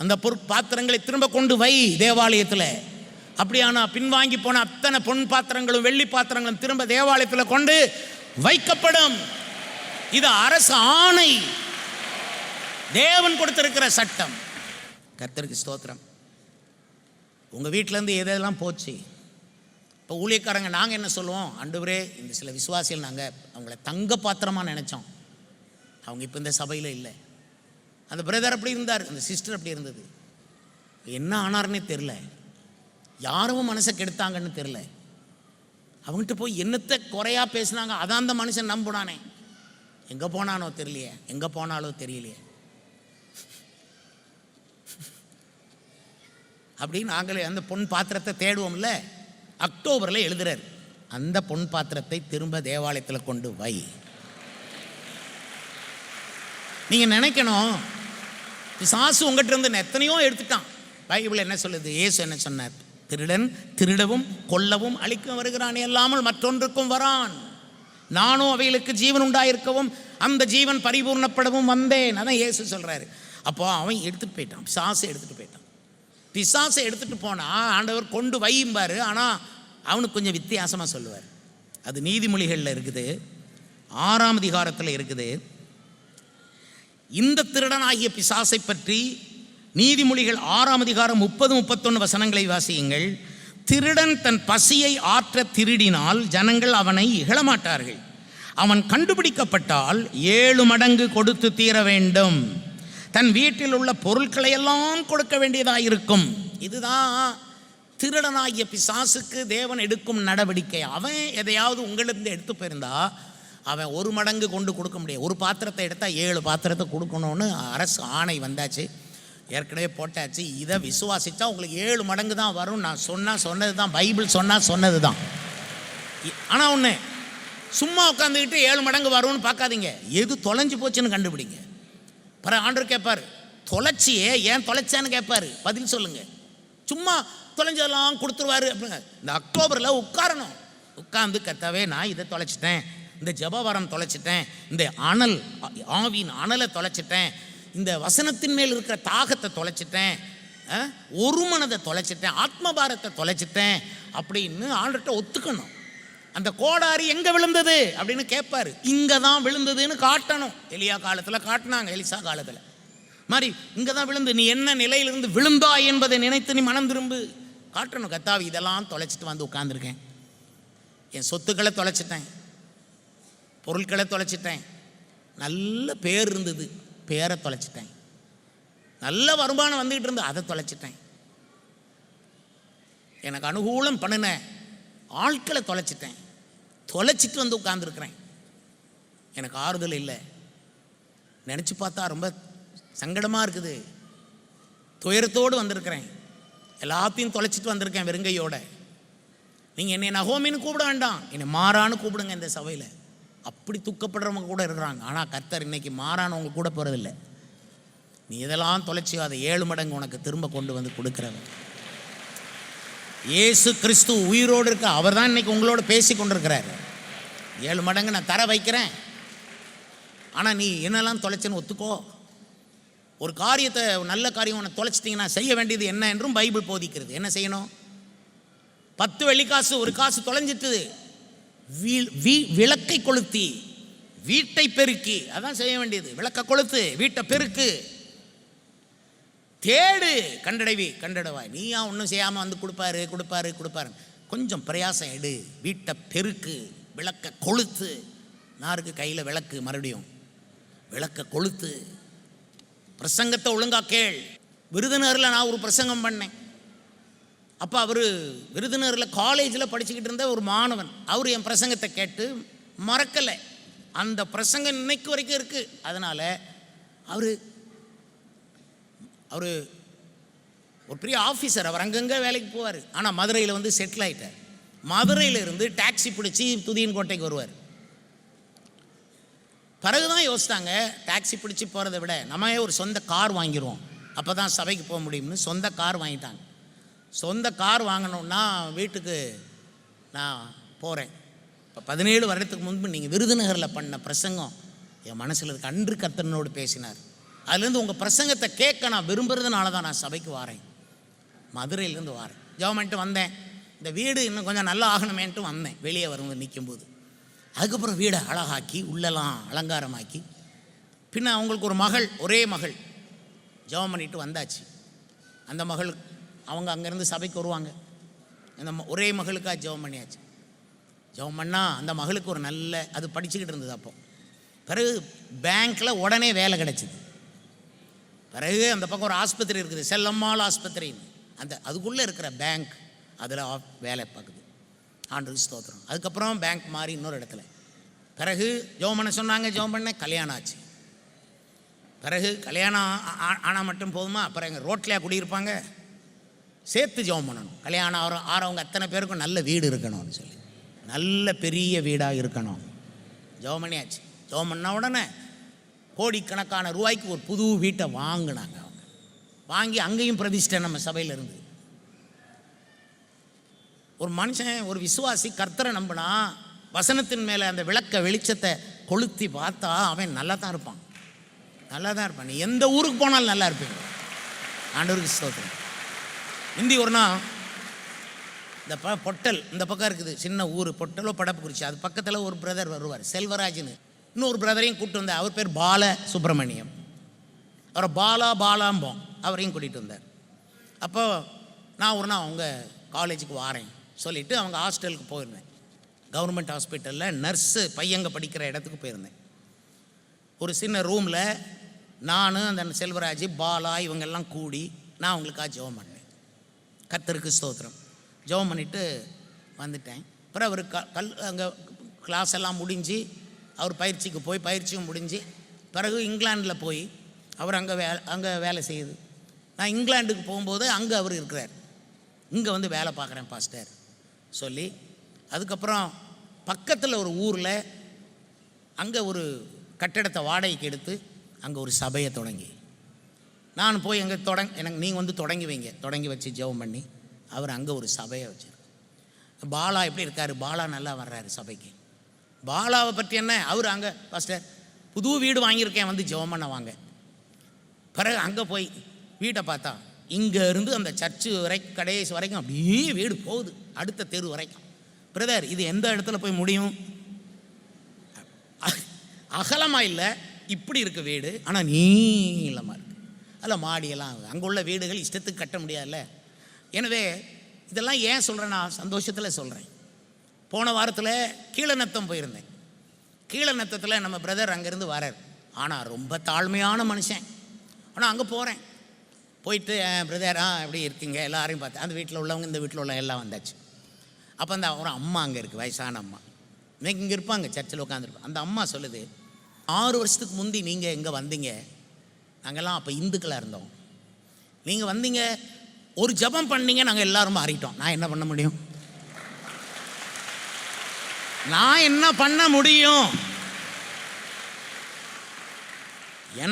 அந்த பொற்பாத்திரங்களை திரும்ப கொண்டு வை தேவாலயத்தில். அப்படியானா பின்வாங்கி போன அத்தனை பொன் பாத்திரங்களும் வெள்ளி பாத்திரங்களும் திரும்ப தேவாலயத்தில் கொண்டு வைக்கப்படும். இது அரசு ஆணை, தேவன் கொடுத்திருக்கிற சட்டம். கர்த்தருக்கு ஸ்தோத்திரம். உங்கள் வீட்டிலேருந்து எதெல்லாம் போச்சு? இப்போ ஊழியக்காரங்க நாங்கள் என்ன சொல்லுவோம்? ஆண்டவரே, இந்த சில விசுவாசிகள் நாங்கள் அவங்கள தங்க பாத்திரமாக நினச்சோம், அவங்க இப்போ இந்த சபையில் இல்லை. அந்த பிரதர் அப்படி இருந்தார், அந்த சிஸ்டர் அப்படி இருந்தது. என்ன ஆனார்னே தெரில, யாரும் மனசை கெடுத்தாங்கன்னு தெரில. அவங்ககிட்ட போய் என்னத்தை குறையா பேசினாங்க, அதான் அந்த மனுஷன் நம்பினானே. எங்கே போனானோ தெரியலையே, எங்கே போனாலோ தெரியலையே. அப்படி நாங்களே அந்த பொன் பாத்திரத்தை தேடுவோம்ல. அக்டோபரில் எழுதுறார், அந்த பொன் பாத்திரத்தை திரும்ப தேவாலயத்தில் கொண்டு வை. நீங்கள் நினைக்கணும், பிசாசு உங்கள்கிட்ட இருந்து எத்தனையோ எடுத்துட்டான். பைபிள் என்ன சொல்லுது? இயேசு என்ன சொன்னார்? திருடன் திருடவும் கொல்லவும் அழிக்கவும் வருகிறான், இல்லாமல் மற்றொன்றுக்கும் வரான். நானும் அவைகளுக்கு ஜீவன் உண்டாயிருக்கவும் அந்த ஜீவன் பரிபூர்ணப்படவும் வந்தேன். அதான் இயேசு சொல்கிறாரு. அப்போ அவன் எடுத்துகிட்டு போயிட்டான், பிசாசை எடுத்துகிட்டு போயிட்டான். பிசாசை எடுத்துகிட்டு போனால் ஆண்டவர் கொண்டு வையும்பார். ஆனால் அவனுக்கு கொஞ்சம் வித்தியாசமாக சொல்லுவார். அது நீதிமொழிகளில் இருக்குது, 6ஆம் அதிகாரத்தில் இருக்குது. இந்த திருடனாகிய பிசாசை பற்றி நீதிமொழிகள் 6ஆம் அதிகாரம் 30-31 வசனங்களை வாசியுங்கள். திருடன் தன் பசியை ஆற்ற திருடினால் ஜனங்கள் அவனை இகழமாட்டார்கள். அவன் கண்டுபிடிக்கப்பட்டால் 7 மடங்கு கொடுத்து தீர வேண்டும். தன் வீட்டில் உள்ள பொருட்களை எல்லாம் கொடுக்க வேண்டியதாக இருக்கும். இதுதான் திருடனாகிய பிசாசுக்கு தேவன் எடுக்கும் நடவடிக்கை. அவன் எதையாவது உங்களிருந்து எடுத்து போயிருந்தா அவன் 1 மடங்கு கொண்டு கொடுக்க முடியாது. ஒரு பாத்திரத்தை எடுத்தால் 7 பாத்திரத்தை கொடுக்கணும்னு அரசு ஆணை வந்தாச்சு, ஏற்கனவே போட்டாச்சு. இதை விசுவாசித்தா உங்களுக்கு 7 மடங்கு தான் வரும். நான் சொன்னது தான், பைபிள் சொன்னது தான். ஆனால் ஒன்று, சும்மா உட்காந்துக்கிட்டு 7 மடங்கு வரும்னு பார்க்காதீங்க. எது தொலைஞ்சு போச்சுன்னு கண்டுபிடிங்க. பிற ஆண்டவர் கேட்பார், தொலைச்சியே ஏன் தொலைச்சான்னு கேட்பார், பதில் சொல்லுங்க. சும்மா தொலைஞ்சதெல்லாம் கொடுத்துருவாரு அப்படிங்க. இந்த அக்டோபரில் உட்காரணும், உட்கார்ந்து கர்த்தாவே நான் இதை தொலைச்சிட்டேன், இந்த ஜெபவரம் தொலைச்சிட்டேன், இந்த ஆவியின் அனலை தொலைச்சிட்டேன், இந்த வசனத்தின் மேல் இருக்கிற தாகத்தை தொலைச்சிட்டேன், ஒரு மனதை தொலைச்சிட்டேன், ஆத்மபாரத்தை தொலைச்சிட்டேன் அப்படின்னு ஆண்டர்கிட்ட ஒத்துக்கணும். அந்த கோடாரி எங்கே விழுந்தது அப்படின்னு கேட்பாரு. இங்கே தான் விழுந்ததுன்னு காட்டணும். எலியா காலத்தில் காட்டினாங்க, எலிசா காலத்தில் மாதிரி இங்கே தான் விழுந்து, நீ என்ன நிலையிலிருந்து விழுந்தா என்பதை நினைத்து நீ மனம் திரும்பு காட்டணும். கர்த்தாவே இதெல்லாம் தொலைச்சிட்டு வந்து உட்கார்ந்துருக்கேன், என் சொத்துக்களை தொலைச்சிட்டேன், பொருட்களை தொலைச்சிட்டேன், நல்ல பேர் இருந்தது பேரை தொலைச்சிட்டேன், நல்ல வருமானம் வந்துக்கிட்டு இருந்து அதை தொலைச்சிட்டேன், எனக்கு அனுகூலம் பண்ணின ஆட்களை தொலைச்சிட்டேன், தொலைச்சிட்டு வந்து உட்கார்ந்துருக்கிறேன், எனக்கு ஆறுதல் இல்லை. நினச்சி பார்த்தா ரொம்ப சங்கடமாக இருக்குது. துயரத்தோடு வந்திருக்கிறேன், எல்லாத்தையும் தொலைச்சிட்டு வந்திருக்கேன் வெறுங்கையோட. நீங்கள் என்னை நகோமின்னு கூப்பிட வேண்டாம், என்னை மாறான்னு கூப்பிடுங்க. இந்த சபையில் அப்படி துக்கப்படுறவங்க கூட இருக்கிறாங்க. ஆனால் கர்த்தர் இன்னைக்கு மாறானவங்க கூட போகிறதில்லை. நீ இதெல்லாம் தொலைச்சியோ அதை 7 மடங்கு உனக்கு திரும்ப கொண்டு வந்து கொடுக்குறவர் இயேசு கிறிஸ்து உயிரோடு இருக்க. அவர் தான் இன்னைக்கு உங்களோட பேசி கொண்டிருக்கிறார். 7 மடங்கு நான் தர வைக்கிறேன், ஆனால் நீ என்னெல்லாம் தொலைச்சேன்னு ஒத்துக்கோ. ஒரு காரியத்தை, நல்ல காரியம் உன்னை தொலைச்சிட்டிங்கன்னா செய்ய வேண்டியது என்ன என்றும் பைபிள் போதிக்கிறது. என்ன செய்யணும்? 10 வெள்ளிக்காசு, ஒரு காசு தொலைஞ்சிட்டு விளக்கை கொளுத்தி வீட்டை பெருக்கி, அதான் செய்ய வேண்டியது. விளக்க கொளுத்து, வீட்டை பெருக்கு, தேடு, கண்டடைவாய். நீயா ஒன்றும் செய்யாமல் வந்து கொடுப்பாரு. கொஞ்சம் பிரயாசம் எடு, வீட்டை பெருக்கு, விளக்க கொளுத்து. நாருக்கு கையில் விளக்கு, மறுபடியும் விளக்க கொளுத்து. பிரசங்கத்தை ஒழுங்கா கேள். விருதுநகரில் நான் ஒரு பிரசங்கம் பண்ணேன். அப்போ அவர் விருதுநகரில் காலேஜில் படிச்சுக்கிட்டு இருந்த ஒரு மாணவன். அவர் என் பிரசங்கத்தை கேட்டு மறக்கலை. அந்த பிரசங்கம் இன்னைக்கு வரைக்கும் இருக்குது. அதனால் அவர் ஒரு பெரிய ஆஃபீஸர். அவர் அங்கங்கே வேலைக்கு போவார். ஆனால் மதுரையில் வந்து செட்டில் ஆகிட்டார். மதுரையில் இருந்து டாக்ஸி பிடிச்சி துதியின் கோட்டைக்கு வருவார். பிறகுதான் யோசித்தாங்க, டாக்ஸி பிடிச்சி போகிறத விட நம்ம ஒரு சொந்த கார் வாங்கிடுவோம், அப்போ தான் சபைக்கு போக முடியும்னு சொந்த கார் வாங்கிட்டாங்க. சொந்த கார் வாங்கணுன்னா வீட்டுக்கு நான் போகிறேன். இப்போ 17 வருடத்துக்கு முன்பு நீங்கள் விருதுநகரில் பண்ண பிரசங்கம் என் மனசில் இருக்கு. அன்று கர்த்தனோடு பேசினார். அதுலேருந்து உங்கள் பிரசங்கத்தை கேட்க நான் விரும்புறதுனால தான் நான் சபைக்கு வாரேன். மதுரையிலேருந்து வாரேன், ஜெபம் பண்ணிட்டு வந்தேன். இந்த வீடு இன்னும் கொஞ்சம் நல்லா ஆகணுமேன்ட்டு வந்தேன். வெளியே வரும்போது நிற்கும்போது அதுக்கப்புறம் வீடை அழகாக்கி உள்ளெல்லாம் அலங்காரமாக்கி, பின்ன அவங்களுக்கு ஒரு மகள், ஒரே மகள், ஜெபம் பண்ணிட்டு வந்தாச்சு. அந்த மகள் அவங்க அங்கேருந்து சபைக்கு வருவாங்க. அந்த ஒரே மகளுக்காக ஜெபம் பண்ணியாச்சு. ஜெபம் பண்ணால் அந்த மகளுக்கு ஒரு நல்ல, அது படிச்சுக்கிட்டு இருந்தது அப்போ. பிறகு பேங்க்கில் உடனே வேலை கிடச்சிது. பிறகு அந்த பக்கம் ஒரு ஆஸ்பத்திரி இருக்குது, செல்லம்மாள் ஆஸ்பத்திரின்னு, அதுக்குள்ளே இருக்கிற பேங்க், அதில் வேலை பார்க்குது. ஆண்டவருக்கு ஸ்தோத்திரம். அதுக்கப்புறம் பேங்க் மாறி இன்னொரு இடத்துல. பிறகு ஜெபம் பண்ண சொன்னாங்க, ஜெபம் பண்ண கல்யாணம் ஆச்சு. பிறகு கல்யாணம் ஆனால் மட்டும் போதுமா? அப்புறம் எங்கள் ரோட்லையா குடியிருப்பாங்க, சேர்த்து ஜெபம் பண்ணணும். கல்யாணம் ஆறவங்க அத்தனை பேருக்கும் நல்ல வீடு இருக்கணும்னு சொல்லி, நல்ல பெரிய வீடாக இருக்கணும். ஜெபம் பண்ணியாச்சு. ஜெபம் பண்ண உடனே கோடிக்கணக்கான ரூபாய்க்கு ஒரு புது வீட்டை வாங்கினாங்க. அவங்க வாங்கி அங்கேயும் பிரதிஷ்டை நம்ம சபையில் இருந்து. ஒரு மனுஷன், ஒரு விசுவாசி கர்த்தரை நம்பினா வசனத்தின் மேலே அந்த விளக்க வெளிச்சத்தை கொளுத்தி பார்த்தா அவன் நல்லா தான் இருப்பான், நல்லா தான் இருப்பான். நீ எந்த ஊருக்கு போனாலும் நல்லா இருப்பீங்க. ஆண்டவருக்கு ஸ்தோத்திரம். இந்தி ஒரு நாள் இந்த பொட்டல் இந்த பக்கம் இருக்குது, சின்ன ஊர் பொட்டலோ படப்புக்குறிச்சி, அது பக்கத்தில் ஒரு பிரதர் வருவார், செல்வராஜ்னு. இன்னொரு பிரதரையும் கூப்பிட்டு வந்தார். அவர் பேர் பால சுப்பிரமணியம். அவரை பாலாம்போம். அவரையும் கூட்டிகிட்டு வந்தார். அப்போது நான் ஒரு நாள் அவங்க காலேஜுக்கு வாரேன் சொல்லிவிட்டு அவங்க ஹாஸ்டலுக்கு போயிருந்தேன். கவர்மெண்ட் ஹாஸ்பிட்டலில் நர்ஸு பையங்க படிக்கிற இடத்துக்கு போயிருந்தேன். ஒரு சின்ன ரூமில் நான் அந்த செல்வராஜ், பாலா இவங்கெல்லாம் கூடி நான் அவங்களுக்காக ஜெபம் பண்ணேன். கர்த்தருக்கு ஸ்தோத்திரம். ஜெபம் பண்ணிவிட்டு வந்துட்டேன். அப்புறம் அவர் அங்கே கிளாஸ் எல்லாம் முடிஞ்சு அவர் பயிற்சிக்கு போய் பயிற்சியும் முடிஞ்சு பிறகு இங்கிலாண்டில் போய் அவர் அங்கே வேலை செய்யுது. நான் இங்கிலாண்டுக்கு போகும்போது அங்கே அவர் இருக்கிறார். இங்கே வந்து வேலை பார்க்குறேன் பாஸ்டர் சொல்லி, அதுக்கப்புறம் பக்கத்தில் ஒரு ஊரில் அங்கே ஒரு கட்டிடத்தை வாடகைக்கு எடுத்து அங்கே ஒரு சபையை தொடங்கி நான் போய் எங்கே எனக்கு நீங்கள் வந்து தொடங்கி வச்சு ஜெபம் பண்ணி அவர் அங்கே ஒரு சபையை வச்சிருக்கார். பாலா எப்படி இருக்கார்? பாலா நல்லா வர்றாரு சபைக்கு. பாலாவை பற்றி என்ன, அவர் அங்கே பாஸ்டர் புது வீடு வாங்கியிருக்கேன் வந்து ஜெபம் பண்ண வாங்க. பிறகு அங்கே போய் வீட்டை பார்த்தா இங்கே இருந்து அந்த சர்ச்சு கடைசி வரைக்கும் அப்படியே வீடு போகுது, அடுத்த தெரு வரைக்கும். பிரதர், இது எந்த இடத்துல போய் முடியும்? அகலமாக இல்லை, இப்படி இருக்க வீடு, ஆனால் நீளமாக இருக்குது. அதில் மாடியெல்லாம் அங்கே உள்ள வீடுகள் இஷ்டத்துக்கு கட்ட முடியாதுல்ல. எனவே இதெல்லாம் ஏன் சொல்கிறேன்னா சந்தோஷத்தில் சொல்கிறேன். போன வாரத்தில் கீழநத்தம் போயிருந்தேன். கீழநத்தத்தில் நம்ம பிரதர் அங்கேருந்து வரார். ஆனால் ரொம்ப தாழ்மையான மனுஷன். ஆனால் அங்கே போகிறேன், போயிட்டு பிரதர் எப்படி இருக்கீங்க எல்லாரையும் பார்த்தேன். அந்த வீட்டில் உள்ளவங்க இந்த வீட்டில் உள்ள எல்லாம் வந்தாச்சு. அப்போ அந்த ஒரு அம்மா அங்கே இருக்குது, வயசான அம்மா. இன்னைக்கு இங்கே இருப்பாங்க, சர்ச்சில் உட்காந்துருப்பாங்க. அந்த அம்மா சொல்லுது, 6 வருஷத்துக்கு முந்தி நீங்கள் எங்கே வந்தீங்க, நாங்கள்லாம் அப்போ இந்துக்களாக இருந்தோம், நீங்கள் வந்தீங்க ஒரு ஜெபம் பண்ணீங்க, நாங்கள் எல்லாரும் மாறிட்டோம். நான் என்ன பண்ண முடியும்?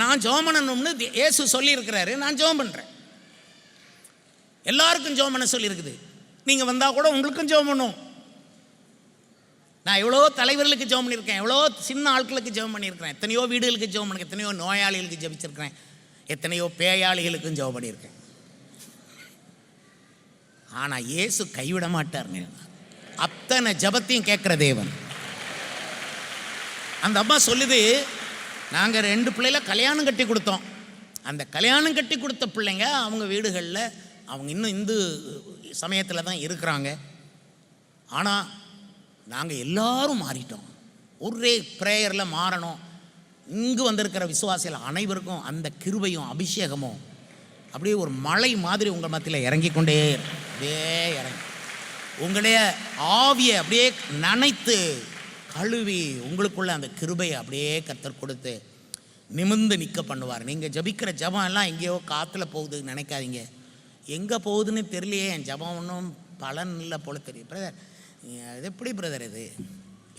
நான் ஜெபம் பண்ணணும்னு இயேசு சொல்லியிருக்கிறாரு, நான் ஜெபம் பண்ணுறேன். எல்லாருக்கும் ஜெபம் பண்ண சொல்லியிருக்குது. நீங்கள் வந்தால் கூட உங்களுக்கும் ஜெபம் பண்ணும். நான் எவ்வளோ தலைவர்களுக்கு ஜெபம் பண்ணியிருக்கேன், எவ்வளோ சின்ன ஆட்களுக்கு ஜெபம் பண்ணியிருக்கிறேன், எத்தனையோ வீடுகளுக்கு ஜெபம் பண்ணியிருக்கேன், எத்தனையோ நோயாளிகளுக்கு ஜெபிச்சிருக்கிறேன், எத்தனையோ பேயாளிகளுக்கும் ஜெபம் பண்ணியிருக்கேன். ஆனால் இயேசு கைவிட மாட்டாருங்க. அத்தனை ஜெபத்தையும் கேட்குற தேவன். அந்த அம்மா சொல்லுது, நாங்கள் 2 பிள்ளைல கல்யாணம் கட்டி கொடுத்தோம். அந்த கல்யாணம் கட்டி கொடுத்த பிள்ளைங்க அவங்க வீடுகளில் அவங்க இன்னும் இந்து சமயத்தில் தான் இருக்கிறாங்க. ஆனால் நாங்கள் எல்லாரும் மாறிட்டோம். ஒரே ப்ரேயரில் மாறணும். இங்கு வந்திருக்கிற விசுவாசிகள் அனைவருக்கும் அந்த கிருபையும் அபிஷேகமும் அப்படியே ஒரு மலை மாதிரி உங்கள் மத்தியில் இறங்கி கொண்டே அப்படியே இறங்கி உங்களுடைய ஆவியை அப்படியே நனைத்து கழுவி உங்களுக்குள்ள அந்த கிருபையை அப்படியே கர்த்தர் கொடுத்து நிமிர்ந்து நிற்க பண்ணுவார். நீங்கள் ஜபிக்கிற ஜபம் எல்லாம் எங்கேயோ காற்றுல போகுதுன்னு நினைக்காதீங்க. எங்கே போகுதுன்னு தெரியலையே, என் ஜபம் ஒன்றும் பலன் இல்லை போல தெரியும். பிரதர், இது எப்படி பிரதர், இது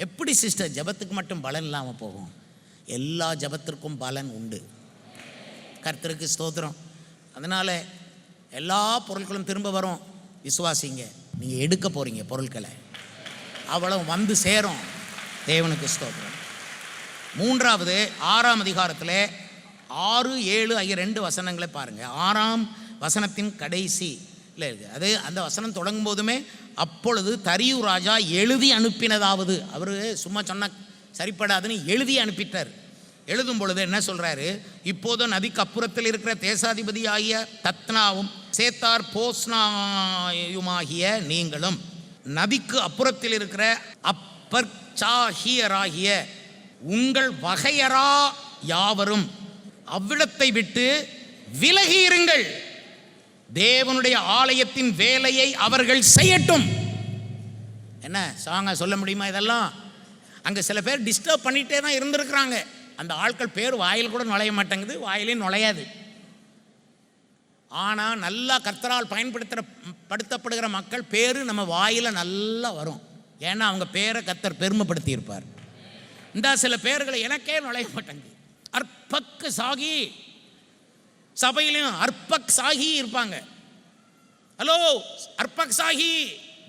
எப்படி சிஸ்டர் ஜபத்துக்கு மட்டும் பலன் இல்லாமல் போகும்? எல்லா ஜபத்திற்கும் பலன் உண்டு. கர்த்தருக்கு ஸ்தோத்திரம். அதனால் எல்லா பொருட்களும் திரும்ப வரும். விசுவாசிங்க, நீங்கள் எடுக்க போகிறீங்க பொருட்களை, அவ்வளோ வந்து சேரும். தேவனுக்கு ஸ்தோத்திரம். 3வது 6ஆம் அதிகாரத்தில் 6, 7 ஆகிய 2 வசனங்களை பாருங்கள். 6ஆம் வசனத்தின் கடைசி இல்லை இருக்குது. அது அந்த வசனம் தொடங்கும் போதுமே, அப்பொழுது தரியு ராஜா எழுதி அனுப்பினதாவது, அவர் சும்மா சொன்ன சரிப்படாதுன்னு எழுதி அனுப்பிட்டார். எழுதும் பொழுது என்ன சொல்கிறாரு, இப்போதும் நதிக்கு அப்புறத்தில் இருக்கிற தேசாதிபதி ஆகிய தத்னாவும் சேத்தார் போஸ்னாயுமாகிய நீங்களும் நதிக்கு அப்புறத்தில் இருக்கிற அப்பர்ச்சாகியராகிய உங்கள் வகையரா யாவரும் அவ்விடத்தை விட்டு விலகி இருங்கள். தேவனுடைய ஆலயத்தின் வேலையை அவர்கள் செய்யட்டும். என்ன சாங்க சொல்ல முடியுமா? இதெல்லாம் அங்கே சில பேர் டிஸ்டர்ப் பண்ணிகிட்டே தான் இருந்திருக்கிறாங்க. அந்த ஆட்கள் பேர் வாயில் கூட நுழைய மாட்டேங்குது, வாயிலையும் நுழையாது. ஆனால் நல்லா கர்த்தரால் படுத்தப்படுகிற மக்கள் பேர் நம்ம வாயில் நல்லா வரும். ஏன்னா அவங்க பேரை கர்த்தர் பெருமைப்படுத்தி இருப்பார். இந்த சில பேர்களை எனக்கே நுழைய மாட்டேங்குது. அற்பக் சாகி, சபையிலையும் அற்பக் சாகி இருப்பாங்க. ஹலோ, அற்பக் சாகி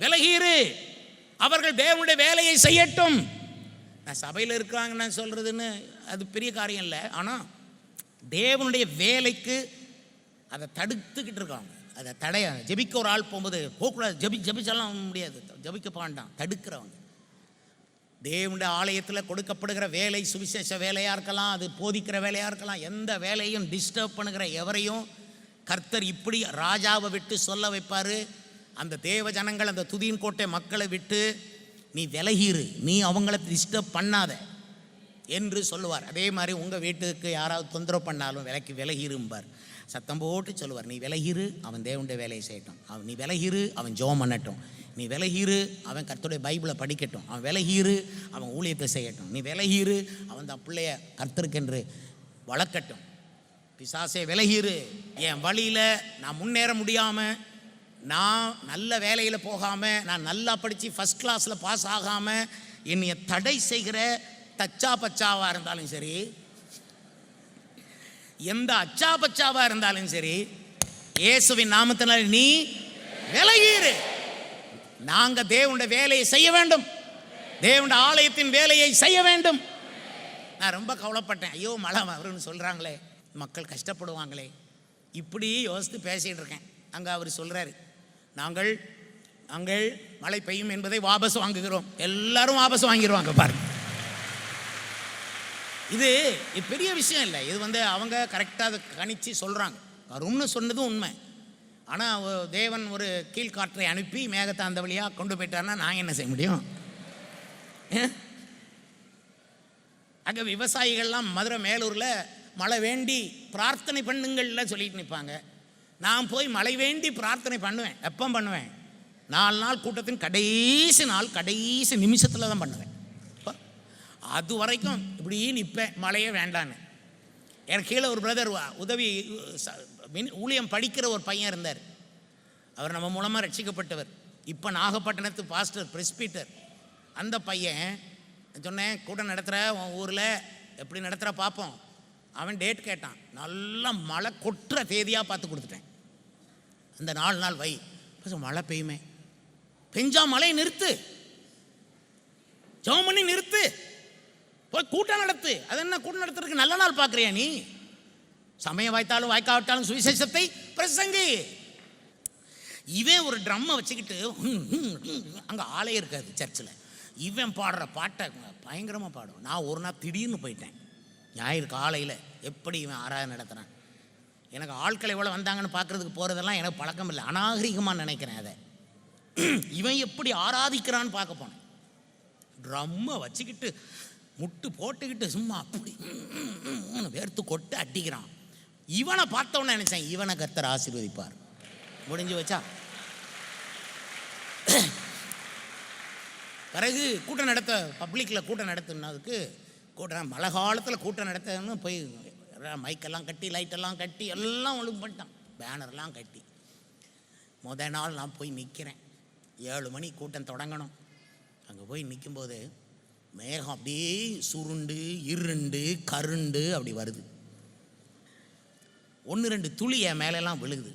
விலகீரு, அவர்கள் தேவனுடைய வேலையை செய்யட்டும். நான் சபையில் இருக்கிறாங்கன்னு நான் சொல்கிறதுன்னு அது பெரிய காரியம் இல்லை. ஆனால் தேவனுடைய வேலைக்கு அதை தடுத்துக்கிட்டு இருக்காங்க. அதை தடைய ஜபிக்க ஒரு ஆள் போகும்போது போகக்கூடாது, ஜபிச்செல்லாம் முடியாது, ஜபிக்க பாண்டான் தடுக்கிறவங்க. தேவனுடைய ஆலயத்தில் கொடுக்கப்படுகிற வேலை சுவிசேஷ வேலையாக இருக்கலாம், அது போதிக்கிற வேலையாக இருக்கலாம், எந்த வேலையும் டிஸ்டர்ப் பண்ணுகிற எவரையும் கர்த்தர் இப்படி ராஜாவை விட்டு சொல்ல வைப்பார். அந்த தேவ ஜனங்கள், அந்த துதியின் கோட்டை மக்களை விட்டு நீ விலகிரு, நீ அவங்கள டிஸ்டர்ப் பண்ணாத என்று சொல்லுவார். அதே மாதிரி உங்கள் வீட்டுக்கு யாராவது தொந்தரவு பண்ணாலும் விலகிரும்பார். சத்தம் போட்டு சொல்லுவார், நீ விலகிரு, அவன் தேவனுடைய வேலையை செய்யட்டும், நீ விலகிரு, அவன் ஜெபம் பண்ணட்டும், நீ விலகிரு, அவன் கர்த்தருடைய பைபிளை படிக்கட்டும், அவன் விலகிரு, அவன் ஊழியத்தை செய்யட்டும், நீ விலகிரு, அவன் தான் பிள்ளைய கர்த்தருக்கென்று வளர்க்கட்டும். பிசாசே விலகிரு, என் வழியில் நான் முன்னேற முடியாமல், நான் நல்ல வேலையில் போகாமல், நான் நல்லா படித்து ஃபஸ்ட் கிளாஸில் பாஸ் ஆகாமல் என்னைய தடை செய்கிற தச்சா பச்சாவாக இருந்தாலும் சரி, எந்த அச்சா பச்சாவாக இருந்தாலும் சரி, இயேசுவின் நாமத்தினால் நீ விலகிரு. நாங்கள் தேவனுடைய வேலையை செய்ய வேண்டும், தேவனுடைய ஆலயத்தின் வேலையை செய்ய வேண்டும். நான் ரொம்ப கவலைப்பட்டேன். ஐயோ மழை வரும்னு சொல்கிறாங்களே, மக்கள் கஷ்டப்படுவாங்களே, இப்படி யோசித்து பேசிகிட்டு இருக்கேன். அங்கே அவர் சொல்கிறாரு, நாங்கள் மழை பெய்யும் என்பதை வாபஸ் வாங்குகிறோம். எல்லாரும் வாபஸ் வாங்கிடுவாங்க பாருங்க. இது பெரிய விஷயம் இல்லை. இது அவங்க கரெக்டாக அதை கணிச்சு சொல்கிறாங்க. வரும்னு சொன்னதும் உண்மை. ஆனால் தேவன் ஒரு கீழ்காற்றை அனுப்பி மேகத்தை அந்த வழியாக கொண்டு போயிட்டார்னா நான் என்ன செய்ய முடியும்? அங்கே விவசாயிகள்லாம் மதுரை மேலூரில் மழை வேண்டி பிரார்த்தனை பண்ணுங்கள்ல சொல்லிட்டு நிற்பாங்க. நான் போய் மழை வேண்டி பிரார்த்தனை பண்ணுவேன். எப்போ பண்ணுவேன்? 4 நாள் கூட்டத்தின் கடைசி நிமிஷத்தில் தான் பண்ணுவேன். அது வரைக்கும் இப்படி நிற்பேன், மழையே வேண்டான்னு. எனக்கு கீழே ஒரு பிரதர் உதவி ஊழியம் படிக்கிற ஒரு பையன் இருந்தார். அவர் நம்ம மூலமாக ரட்சிக்கப்பட்டவர். இப்போ நாகப்பட்டினத்து பாஸ்டர் பிரெஸ்பீட்டர். அந்த பையன் சொன்னேன், கூட்டம் நடத்துகிற உன் ஊரில் எப்படி நடத்துகிற பார்ப்போம். அவன் டேட் கேட்டான். நல்லா மழை கொட்டுற தேதியாக பார்த்து கொடுத்துட்டேன். அந்த 4 நாள் வை, மழை பெய்யுமே, பெஞ்சா மழையை நிறுத்து, ஜெபம் பண்ணி நிறுத்து, போய் கூட்டம் நடத்து. அது என்ன கூட்டம் நடத்துறதுக்கு நல்ல நாள் பார்க்குறியா நீ? சமயம் வாய்த்தாலும் வாய்க்காவிட்டாலும் சுவிசேஷத்தை பிரசங்கி. இவன் ஒரு ட்ரம்மை வச்சுக்கிட்டு அங்கே ஆளே இருக்காது சர்ச்சில். இவன் பாடுற பாட்டை பயங்கரமாக பாடும். நான் ஒரு நாள் திடீர்னு போயிட்டேன். ஞாயிறு காலையில் எப்படி இவன் ஆராதனை நடத்துகிறான். எனக்கு ஆட்களை எவ்வளோ வந்தாங்கன்னு பார்க்குறதுக்கு போகிறதெல்லாம் எனக்கு பழக்கம் இல்லை, அநாகரிகமாக நினைக்கிறேன். அதை இவன் எப்படி ஆராதிக்கிறான்னு பார்க்க போனேன். ட்ரம்மை வச்சுக்கிட்டு முட்டு போட்டுக்கிட்டு சும்மா அப்படி வேர்த்து கொட்டு அடிக்கிறான். இவனை பார்த்தவொன்னே நினைச்சேன், இவனை கர்த்தர் ஆசீர்வதிப்பார். முடிஞ்சு வச்சா பிறகு கூட்டம் நடத்த, பப்ளிக்கில் கூட்டம் நடத்துனதுக்கு கூட்டம் மழை காலத்தில் கூட்டம் நடத்தன்னு போய் மைக்கெல்லாம் கட்டி லைட்டெல்லாம் கட்டி எல்லாம் ஒழுங்கு பண்ணிட்டான், பேனர்லாம் கட்டி. முதல் நாள் நான் போய் நிற்கிறேன். 7 மணி கூட்டம் தொடங்கணும். அங்கே போய் நிற்கும்போது மேகம் அப்படியே சுருண்டு இருண்டு கருண்டு அப்படி வருது. 1-2 துளி என் மேலெல்லாம் விழுகுது.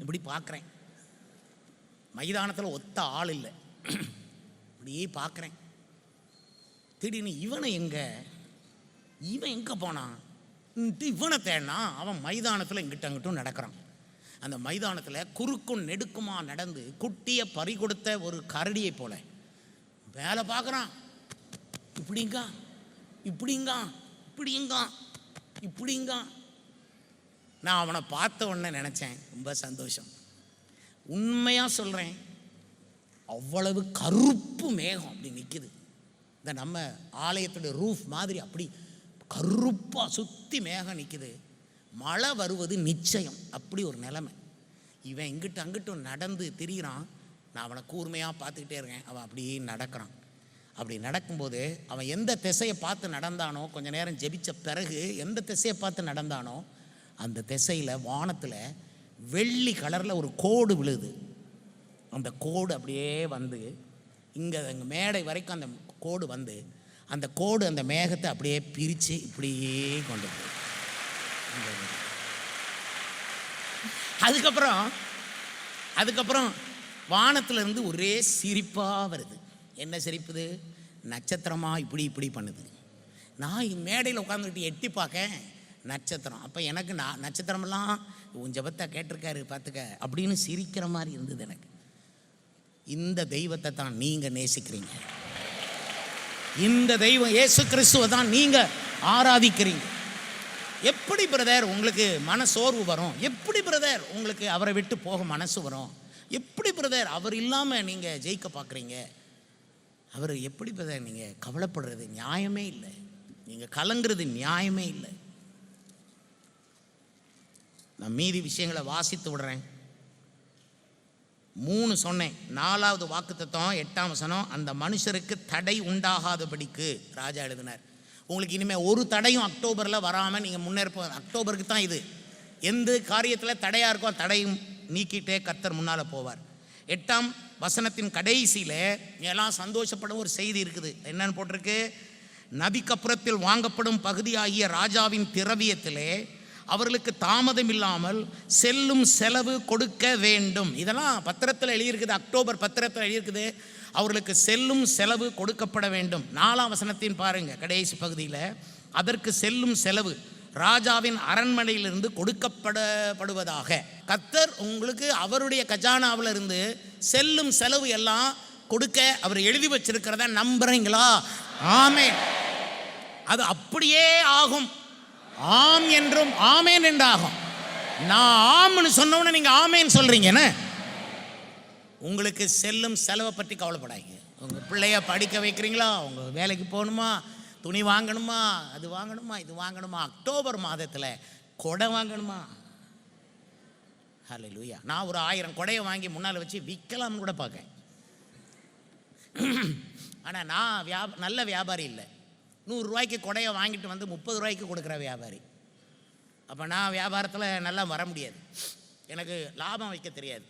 இப்படி பார்க்குறேன். மைதானத்தில் ஒத்த ஆள் இல்லை. அப்படியே பார்க்குறேன். திடீர்னு இவன் எங்கே போனான்? இவனை தேடினா அவன் மைதானத்தில் இங்கிட்ட அங்கிட்டும் நடக்கிறான். அந்த மைதானத்தில் குறுக்கும் நெடுக்குமா நடந்து குட்டியை பறி கொடுத்த ஒரு கரடியை போல வேலை பார்க்குறான். இப்படிங்க இப்படிங்க இப்படிங்க இப்படிங்க. நான் அவனை பார்த்த உடனே நினச்சேன், ரொம்ப சந்தோஷம். உண்மையாக சொல்கிறேன், அவ்வளவு கருப்பு மேகம் அப்படி நிற்கிது. இந்த நம்ம ஆலயத்துடைய ரூஃப் மாதிரி அப்படி கருப்பாக சுற்றி மேகம் நிற்கிது. மழை வருவது நிச்சயம். அப்படி ஒரு நிலைமை. இவன் இங்கிட்டு அங்கிட்டு நடந்து திரிகிறான். நான் அவனை கூர்மையாக பார்த்துக்கிட்டே இருக்கேன். அவன் அப்படியே நடக்கிறான். அப்படி நடக்கும்போது அவன் எந்த திசையை பார்த்து நடந்தானோ, கொஞ்சம் நேரம் ஜெபித்த பிறகு எந்த திசையை பார்த்து நடந்தானோ அந்த திசையில் வானத்தில் வெள்ளி கலரில் ஒரு கோடு விழுது. அந்த கோடு அப்படியே வந்து இங்கே மேடை வரைக்கும் அந்த கோடு வந்து அந்த கோடு அந்த மேகத்தை அப்படியே பிரித்து இப்படியே கொண்டு போய் அதுக்கப்புறம் வானத்திலிருந்து ஒரே சிரிப்பாக வருது. என்ன சிரிப்புது? நட்சத்திரமாக இப்படி இப்படி பண்ணுது. நான் மேடையில் உட்காந்துக்கிட்டு எட்டி பார்க்க நட்சத்திரம். அப்போ எனக்கு நட்சத்திரமெல்லாம் உன் ஜெபத்தை கேட்டிருக்காரு பார்த்துக்க அப்படின்னு சிரிக்கிற மாதிரி இருந்தது எனக்கு. இந்த தெய்வத்தை தான் நீங்கள் நேசிக்கிறீங்க. இந்த தெய்வம் இயேசு கிறிஸ்துவை தான் நீங்கள் ஆராதிக்கிறீங்க. எப்படி பிரதர் உங்களுக்கு மனசோர்வு வரும்? எப்படி பிரதர் உங்களுக்கு அவரை விட்டு போக மனசு வரும்? எப்படி பிரதர் அவர் இல்லாமல் நீங்கள் ஜெயிக்க பார்க்குறீங்க? அவர் எப்படி பிரதர் நீங்கள் கவலைப்படுறது நியாயமே இல்லை, நீங்கள் கலங்குறது நியாயமே இல்லை. நான் மீதி விஷயங்களை வாசித்து விடுறேன். 3 சொன்னேன். 4வது வாக்குத்தத்தம் 8ஆம் வசனம், அந்த மனுஷருக்கு தடை உண்டாகாதபடிக்கு ராஜா எழுதினார். உங்களுக்கு இனிமேல் ஒரு தடையும் அக்டோபரில் வராமல் நீங்கள் முன்னேற்ப. அக்டோபருக்கு தான் இது. எந்த காரியத்தில் தடையாக இருக்கோ தடையும் நீக்கிட்டே கர்த்தர் முன்னால் போவார். 8ஆம் வசனத்தின் கடைசியில் எல்லாம் சந்தோஷப்படும் ஒரு செய்தி இருக்குது. என்னன்னு போட்டிருக்கு? நதிக்கப்புறத்தில் வாங்கப்படும் பகுதியாகிய ராஜாவின் திரவியத்திலே அவர்களுக்கு தாமதம் இல்லாமல் செல்லும் செலவு கொடுக்க வேண்டும். இதெல்லாம் பத்திரத்தில் எழுதியிருக்குது, அக்டோபர் பத்திரத்தில் எழுதியிருக்குது. அவர்களுக்கு செல்லும் செலவு கொடுக்கப்பட வேண்டும். 4ஆம் வசனத்தின் பாருங்க, கடைசி பகுதியில், அதற்கு செல்லும் செலவு ராஜாவின் அரண்மனையிலிருந்து கொடுக்கப்படுவதாக. கர்த்தர் உங்களுக்கு அவருடைய கஜானாவில் இருந்து செல்லும் செலவு எல்லாம் கொடுக்க அவர் எழுதி வச்சிருக்கிறத நம்புறீங்களா? ஆமென். அது அப்படியே ஆகும். ஆம் என்றும் ஆமேன் என்றாகும். நான் ஆம்னு சொன்னோன்னு நீங்கள் ஆமேன்னு சொல்கிறீங்கன்னு. உங்களுக்கு செல்லும் செலவை பற்றி கவலைப்படாதீங்க. உங்கள் பிள்ளைய படிக்க வைக்கிறீங்களா, உங்கள் வேலைக்கு போகணுமா, துணி வாங்கணுமா, அது வாங்கணுமா, இது வாங்கணுமா, அக்டோபர் மாதத்தில் கொடை வாங்கணுமா? ஹல்லேலூயா. நான் ஒரு 1000 கொடையை வாங்கி முன்னால் வச்சு விற்கலாம்னு கூட பார்க்கேன். ஆனால் நான் நல்ல வியாபாரி இல்லை. 100 ரூபாய்க்கு கொடையை வாங்கிட்டு வந்து 30 ரூபாய்க்கு கொடுக்குற வியாபாரி. அப்போ நான் வியாபாரத்தில் நல்லா வர முடியாது, எனக்கு லாபம் வைக்க தெரியாது.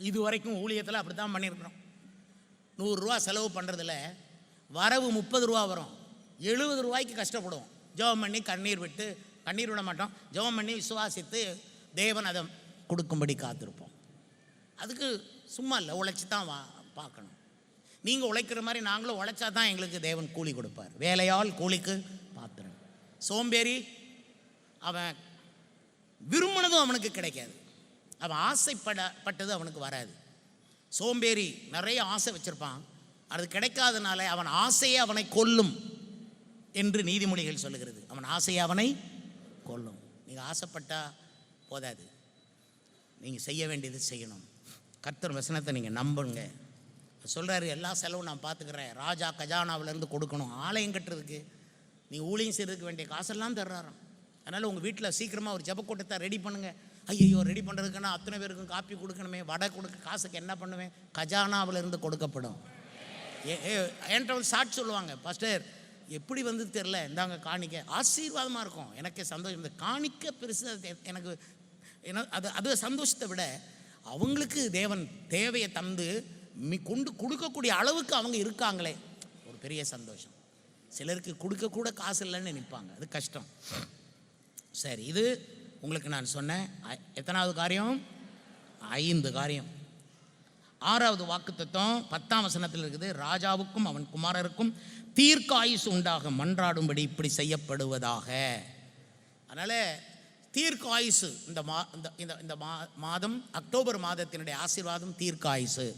இது வரைக்கும் ஊழியத்தில் அப்படி தான் பண்ணியிருக்கிறோம். 100 ரூபா செலவு பண்ணுறதில் வரவு 30 ரூபா வரும். 70 ரூபாய்க்கு கஷ்டப்படுவோம். ஜெபம் பண்ணி கண்ணீர் விட மாட்டோம். ஜெபம் பண்ணி விசுவாசித்து தேவன் அதை கொடுக்கும்படி காத்திருப்போம். அதுக்கு சும்மா இல்லை, உழைச்சி தான் பார்க்கணும். நீங்கள் உழைக்கிற மாதிரி நாங்களும் உழைச்சா தான் எங்களுக்கு தேவன் கூலி கொடுப்பார். வேலையால் கூலிக்கு பாத்திரம். சோம்பேறி அவன் விரும்பினதும் அவனுக்கு கிடைக்காது, அவன் ஆசைப்பட்டது அவனுக்கு வராது. சோம்பேறி நிறைய ஆசை வச்சிருப்பான், அது கிடைக்காதனால அவன் ஆசையே அவனை கொல்லும் என்று நீதிமொழிகள் சொல்லுகிறது. அவன் ஆசையை அவனை கொல்லும். நீங்கள் ஆசைப்பட்டா போதாது, நீங்கள் செய்ய வேண்டியது செய்யணும். கர்த்தர் வசனத்தை நீங்கள் நம்புங்க. சொல்கிறாரு, எல்லா செலவும் நான் பார்த்துக்கிறேன். ராஜா கஜானாவிலேருந்து கொடுக்கணும். ஆலயம் கட்டுறதுக்கு நீங்கள் ஊழியம் செய்கிறதுக்கு வேண்டிய காசெல்லாம் தர்றாராம். அதனால் உங்கள் வீட்டில் சீக்கிரமாக ஒரு ஜெபக்கூட்டத்தை ரெடி பண்ணுங்கள். ஐயோ, ரெடி பண்ணுறதுக்குன்னா அத்தனை பேருக்கும் காப்பி கொடுக்கணுமே, வடை கொடுக்க காசுக்கு என்ன பண்ணுவேன்? கஜானாவிலேருந்து கொடுக்கப்படும். என்கிட்ட வந்து சாட்சி சொல்லுவாங்க, பாஸ்டர் எப்படி வந்து தெரில, இந்தாங்க காணிக்க. ஆசீர்வாதமாக இருக்கும், எனக்கே சந்தோஷம். இந்த காணிக்க பெருசு எனக்கு அது சந்தோஷத்தை விட அவங்களுக்கு தேவன் தேவையை தந்து கொண்டு கொடுக்கக்கூடிய அளவுக்கு அவங்க இருக்காங்களே, ஒரு பெரிய சந்தோஷம். சிலருக்கு கொடுக்கக்கூட காசு இல்லைன்னு நினைப்பாங்க, அது கஷ்டம். சரி, இது உங்களுக்கு நான் சொன்னேன். எத்தனாவது காரியம்? 5 காரியம். 6வது வாக்குத்தத்தம் 10ஆம் வசனத்தில் இருக்குது. ராஜாவுக்கும் அவன் குமாரருக்கும் தீர்க்க ஆயுசு உண்டாக மன்றாடும்படி இப்படி செய்யப்படுவதாக. அதனால் தீர்க்க ஆயுசு இந்த மாதம் அக்டோபர் மாதத்தினுடைய ஆசீர்வாதம் தீர்க்க ஆயுசு.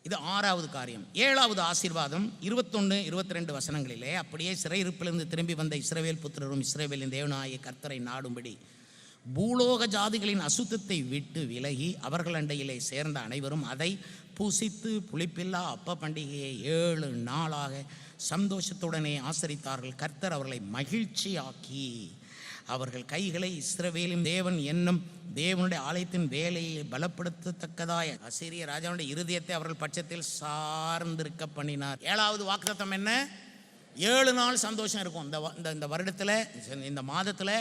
இது 6வது காரியம். 7வது ஆசீர்வாதம் 21, 22 வசனங்களிலே, அப்படியே சிறையிருப்பிலிருந்து திரும்பி வந்த இஸ்ரவேல் புத்திரரும் இஸ்ரவேலின் தேவனாகிய கர்த்தரை நாடும்படி பூலோக ஜாதிகளின் அசுத்தத்தை விட்டு விலகி அவர்கள் அண்டையிலே சேர்ந்த அனைவரும் அதை புசித்து புளிப்பில்லா அப்ப பண்டிகையை 7 நாளாக சந்தோஷத்துடனே ஆசரித்தார்கள். கர்த்தர் அவர்களை மகிழ்ச்சியாக்கி அவர்கள் கைகளை இஸ்ரவேலின் தேவன் என்னும் தேவனுடைய ஆலயத்தின் வேலையை பலப்படுத்தத்தக்கதாய் அசீரிய ராஜாவுடைய இருதயத்தை அவர்கள் பட்சத்தில் சார்ந்திருக்க பண்ணினார். 7வது வாக்குத்தத்தம் என்ன? 7 நாள் சந்தோஷம் இருக்கும். இந்த வருடத்தில், இந்த மாதத்தில்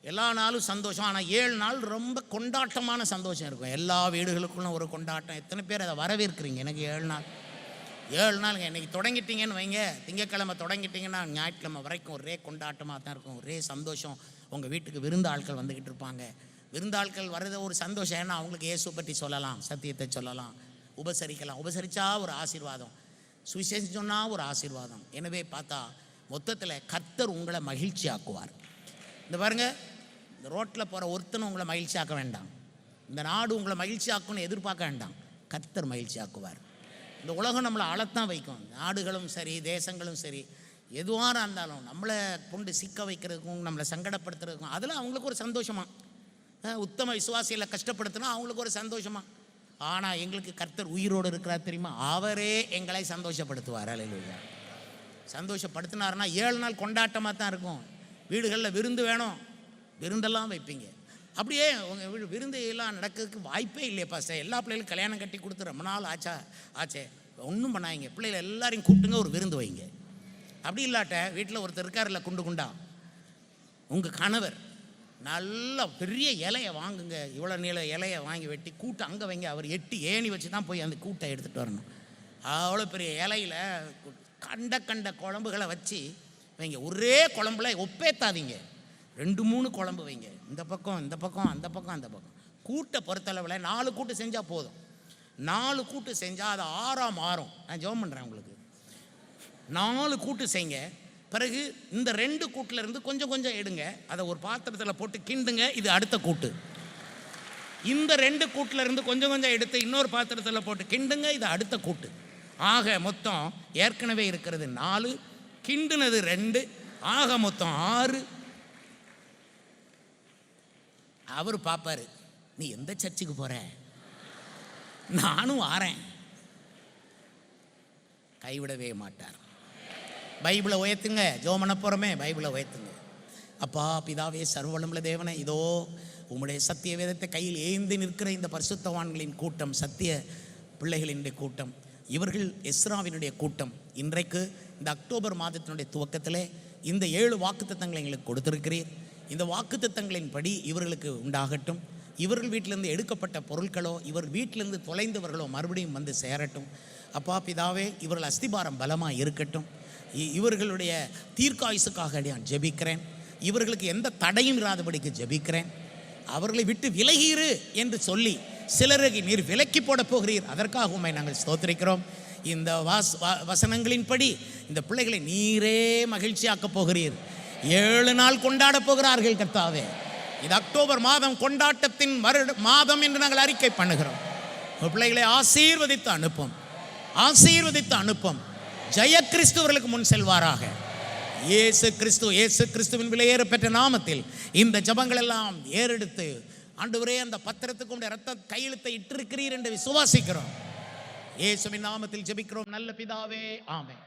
எல்லா நாளும் சந்தோஷம். ஆனால் 7 நாள் ரொம்ப கொண்டாட்டமான சந்தோஷம் இருக்கும். எல்லா வீடுகளுக்குள்ளும் ஒரு கொண்டாட்டம். எத்தனை பேர் அதை வரவேற்கிறீங்க? எனக்கு 7 நாளுங்க. இன்றைக்கி தொடங்கிட்டீங்கன்னு வைங்க, திங்கக்கிழமை தொடங்கிட்டீங்கன்னா ஞாயிற்றுக்கிழமை வரைக்கும் ஒரே கொண்டாட்டமாக தான் இருக்கும், ஒரே சந்தோஷம். உங்கள் வீட்டுக்கு விருந்து ஆட்கள் வந்துக்கிட்டு இருப்பாங்க. விருந்தாட்கள் வர்றது ஒரு சந்தோஷம். ஏன்னா அவங்களுக்கு இயேசு பற்றி சொல்லலாம், சத்தியத்தை சொல்லலாம், உபசரிக்கலாம். உபசரித்தா ஒரு ஆசீர்வாதம், சுவிசேஷம் சொன்னால் ஒரு ஆசீர்வாதம். எனவே பார்த்தா மொத்தத்தில் கர்த்தர் உங்களை மகிழ்ச்சி ஆக்குவார். இந்த பாருங்கள், இந்த ரோட்டில் போகிற ஒருத்தனும் உங்களை மகிழ்ச்சி ஆக்க வேண்டாம். இந்த நாடு உங்களை மகிழ்ச்சி ஆக்கணும்னு எதிர்பார்க்க வேண்டாம். கர்த்தர் மகிழ்ச்சி ஆக்குவார். இந்த உலகம் நம்மளை அழத்தான் வைக்கும். நாடுகளும் சரி, தேசங்களும் சரி, எதுவாக இருந்தாலும் நம்மளை கொண்டு சிக்க வைக்கிறதுக்கும் நம்மளை சங்கடப்படுத்துறதுக்கும் அதில் அவங்களுக்கு ஒரு சந்தோஷமா. உத்தம விசுவாசிகளை கஷ்டப்படுத்தினா அவங்களுக்கு ஒரு சந்தோஷமா. ஆனால் எங்களுக்கு கர்த்தர் உயிரோடு இருக்கிறார் தெரியுமா, அவரே எங்களை சந்தோஷப்படுத்துவார். அல்லேலூயா. சந்தோஷப்படுத்தினார்னா 7 நாள் கொண்டாட்டமாக தான் இருக்கும். வீடுகளில் விருந்து வேணும், விருந்தெல்லாம் வைப்பீங்க. அப்படியே உங்கள் வீடு விருந்து எல்லாம் நடக்கிறதுக்கு வாய்ப்பே இல்லையப்பா சார். எல்லா பிள்ளைகளும் கல்யாணம் கட்டி கொடுத்து ரொம்ப நாள் ஆச்சே ஒன்றும் பண்ணாங்க. பிள்ளைகள் எல்லாரையும் கூப்பிட்டுங்க, ஒரு விருந்து வைங்க. அப்படி இல்லாட்ட வீட்டில் ஒருத்தர் இருக்கார்ல குண்டா, உங்கள் கணவர் நல்ல பெரிய இலையை வாங்குங்க, இவ்வளோ நீள இலையை வாங்கி வெட்டி கூட்டை அங்கே வைங்க. அவர் 8 ஏணி வச்சு தான் போய் அந்த கூட்டை எடுத்துகிட்டு வரணும். அவ்வளோ பெரிய இலையில் கண்ட குழம்புகளை வச்சு வைங்க. ஒரே குழம்புல ஒப்பேத்தாதீங்க, 2-3 குழம்பு வைங்க. இந்த பக்கம் அந்த பக்கம். கூட்டை பொறுத்தளவில் 4 கூட்டு செஞ்சால் போதும். 4 கூட்டு செஞ்சால் அது 6ஆக மாறும். நான் ஜெபம் பண்ணுறேன் உங்களுக்கு. 4 கூட்டு செய்யுங்க. பிறகு இந்த 2 கூட்டில் இருந்து கொஞ்சம் எடுங்க, அதை ஒரு பாத்திரத்தில் போட்டு கிண்டுங்க. இது அடுத்த கூட்டு. இந்த 2 கூட்டில் இருந்து கொஞ்சம் எடுத்து இன்னொரு பாத்திரத்தில் போட்டு கிண்டுங்க. இது அடுத்த கூட்டு. ஆக மொத்தம் ஏற்கனவே இருக்கிறது 4, கிண்டுனது 2, ஆக மொத்தம் 6. அவர் பார்ப்பாரு, நீ எந்த சர்ச்சுக்கு போற, நானும் வாரேன். கைவிடவே மாட்டார். பைபிளை உயர்த்துங்க. ஜெபம் பண்ண போகிறோமே, பைபிளை உயர்த்துங்க. அப்பா பிதாவே சர்வவல்லமையுள்ள தேவனே, இதோ உம்முடைய சத்திய வேதத்தை கையில் ஏந்தி நிற்கிற இந்த பரிசுத்தவான்களின் கூட்டம், சத்திய பிள்ளைகளினுடைய கூட்டம், இவர்கள் எஸ்ராவினுடைய கூட்டம். இன்றைக்கு இந்த அக்டோபர் மாதத்தினுடைய துவக்கத்தில் இந்த 7 வாக்குத்தத்தங்களை எங்களுக்கு கொடுத்திருக்கிறீர். இந்த வாக்குத்தத்தங்களின்படி இவர்களுக்கு உண்டாகட்டும். இவர்கள் வீட்டிலேருந்து எடுக்கப்பட்ட பொருட்களோ இவர் வீட்டிலேருந்து தொலைந்தவர்களோ மறுபடியும் வந்து சேரட்டும். அப்பா பிதாவே, இவர்கள் அஸ்திபாரம் பலமாக இருக்கட்டும். இவர்களுடைய தீர்க்காயுசுக்காக நான் ஜெபிக்கிறேன். இவர்களுக்கு எந்த தடையும் இராதபடிக்கு ஜெபிக்கிறேன். அவர்களை விட்டு விலகிரு என்று சொல்லி சிலருக்கு நீர் விலக்கி போட போகிறீர். அதற்காக உம்மை நாங்கள் ஸ்தோத்திரிக்கிறோம். இந்த வசனங்களின்படி இந்த பிள்ளைகளை நீரே மகிழ்ச்சியாக்கப் போகிறீர். 7 நாள் கொண்டாட போகிறார்கள் கர்த்தாவே. இது அக்டோபர் மாதம் கொண்டாட்டத்தின் மாதம் என்று நாங்கள் அறிக்கை பண்ணுகிறோம். பிள்ளைகளை ஆசீர்வதித்து அனுப்பும். ஜெய கிறிஸ்துவர்களுக்கு முன் செல்வாராக. இயேசு கிறிஸ்துவின் விலையேற பெற்ற நாமத்தில் இந்த ஜபங்கள் எல்லாம் ஏறெடுத்து ஆண்டவரே அந்த பத்திரத்துக்கு உடைய இரத்த கையெழுத்தை இட்டிருக்கிறீர் என்று விசுவாசிக்கிறோம். இயேசுவின் நாமத்தில் ஜெபிக்கிறோம் நல்ல பிதாவே, ஆமென்.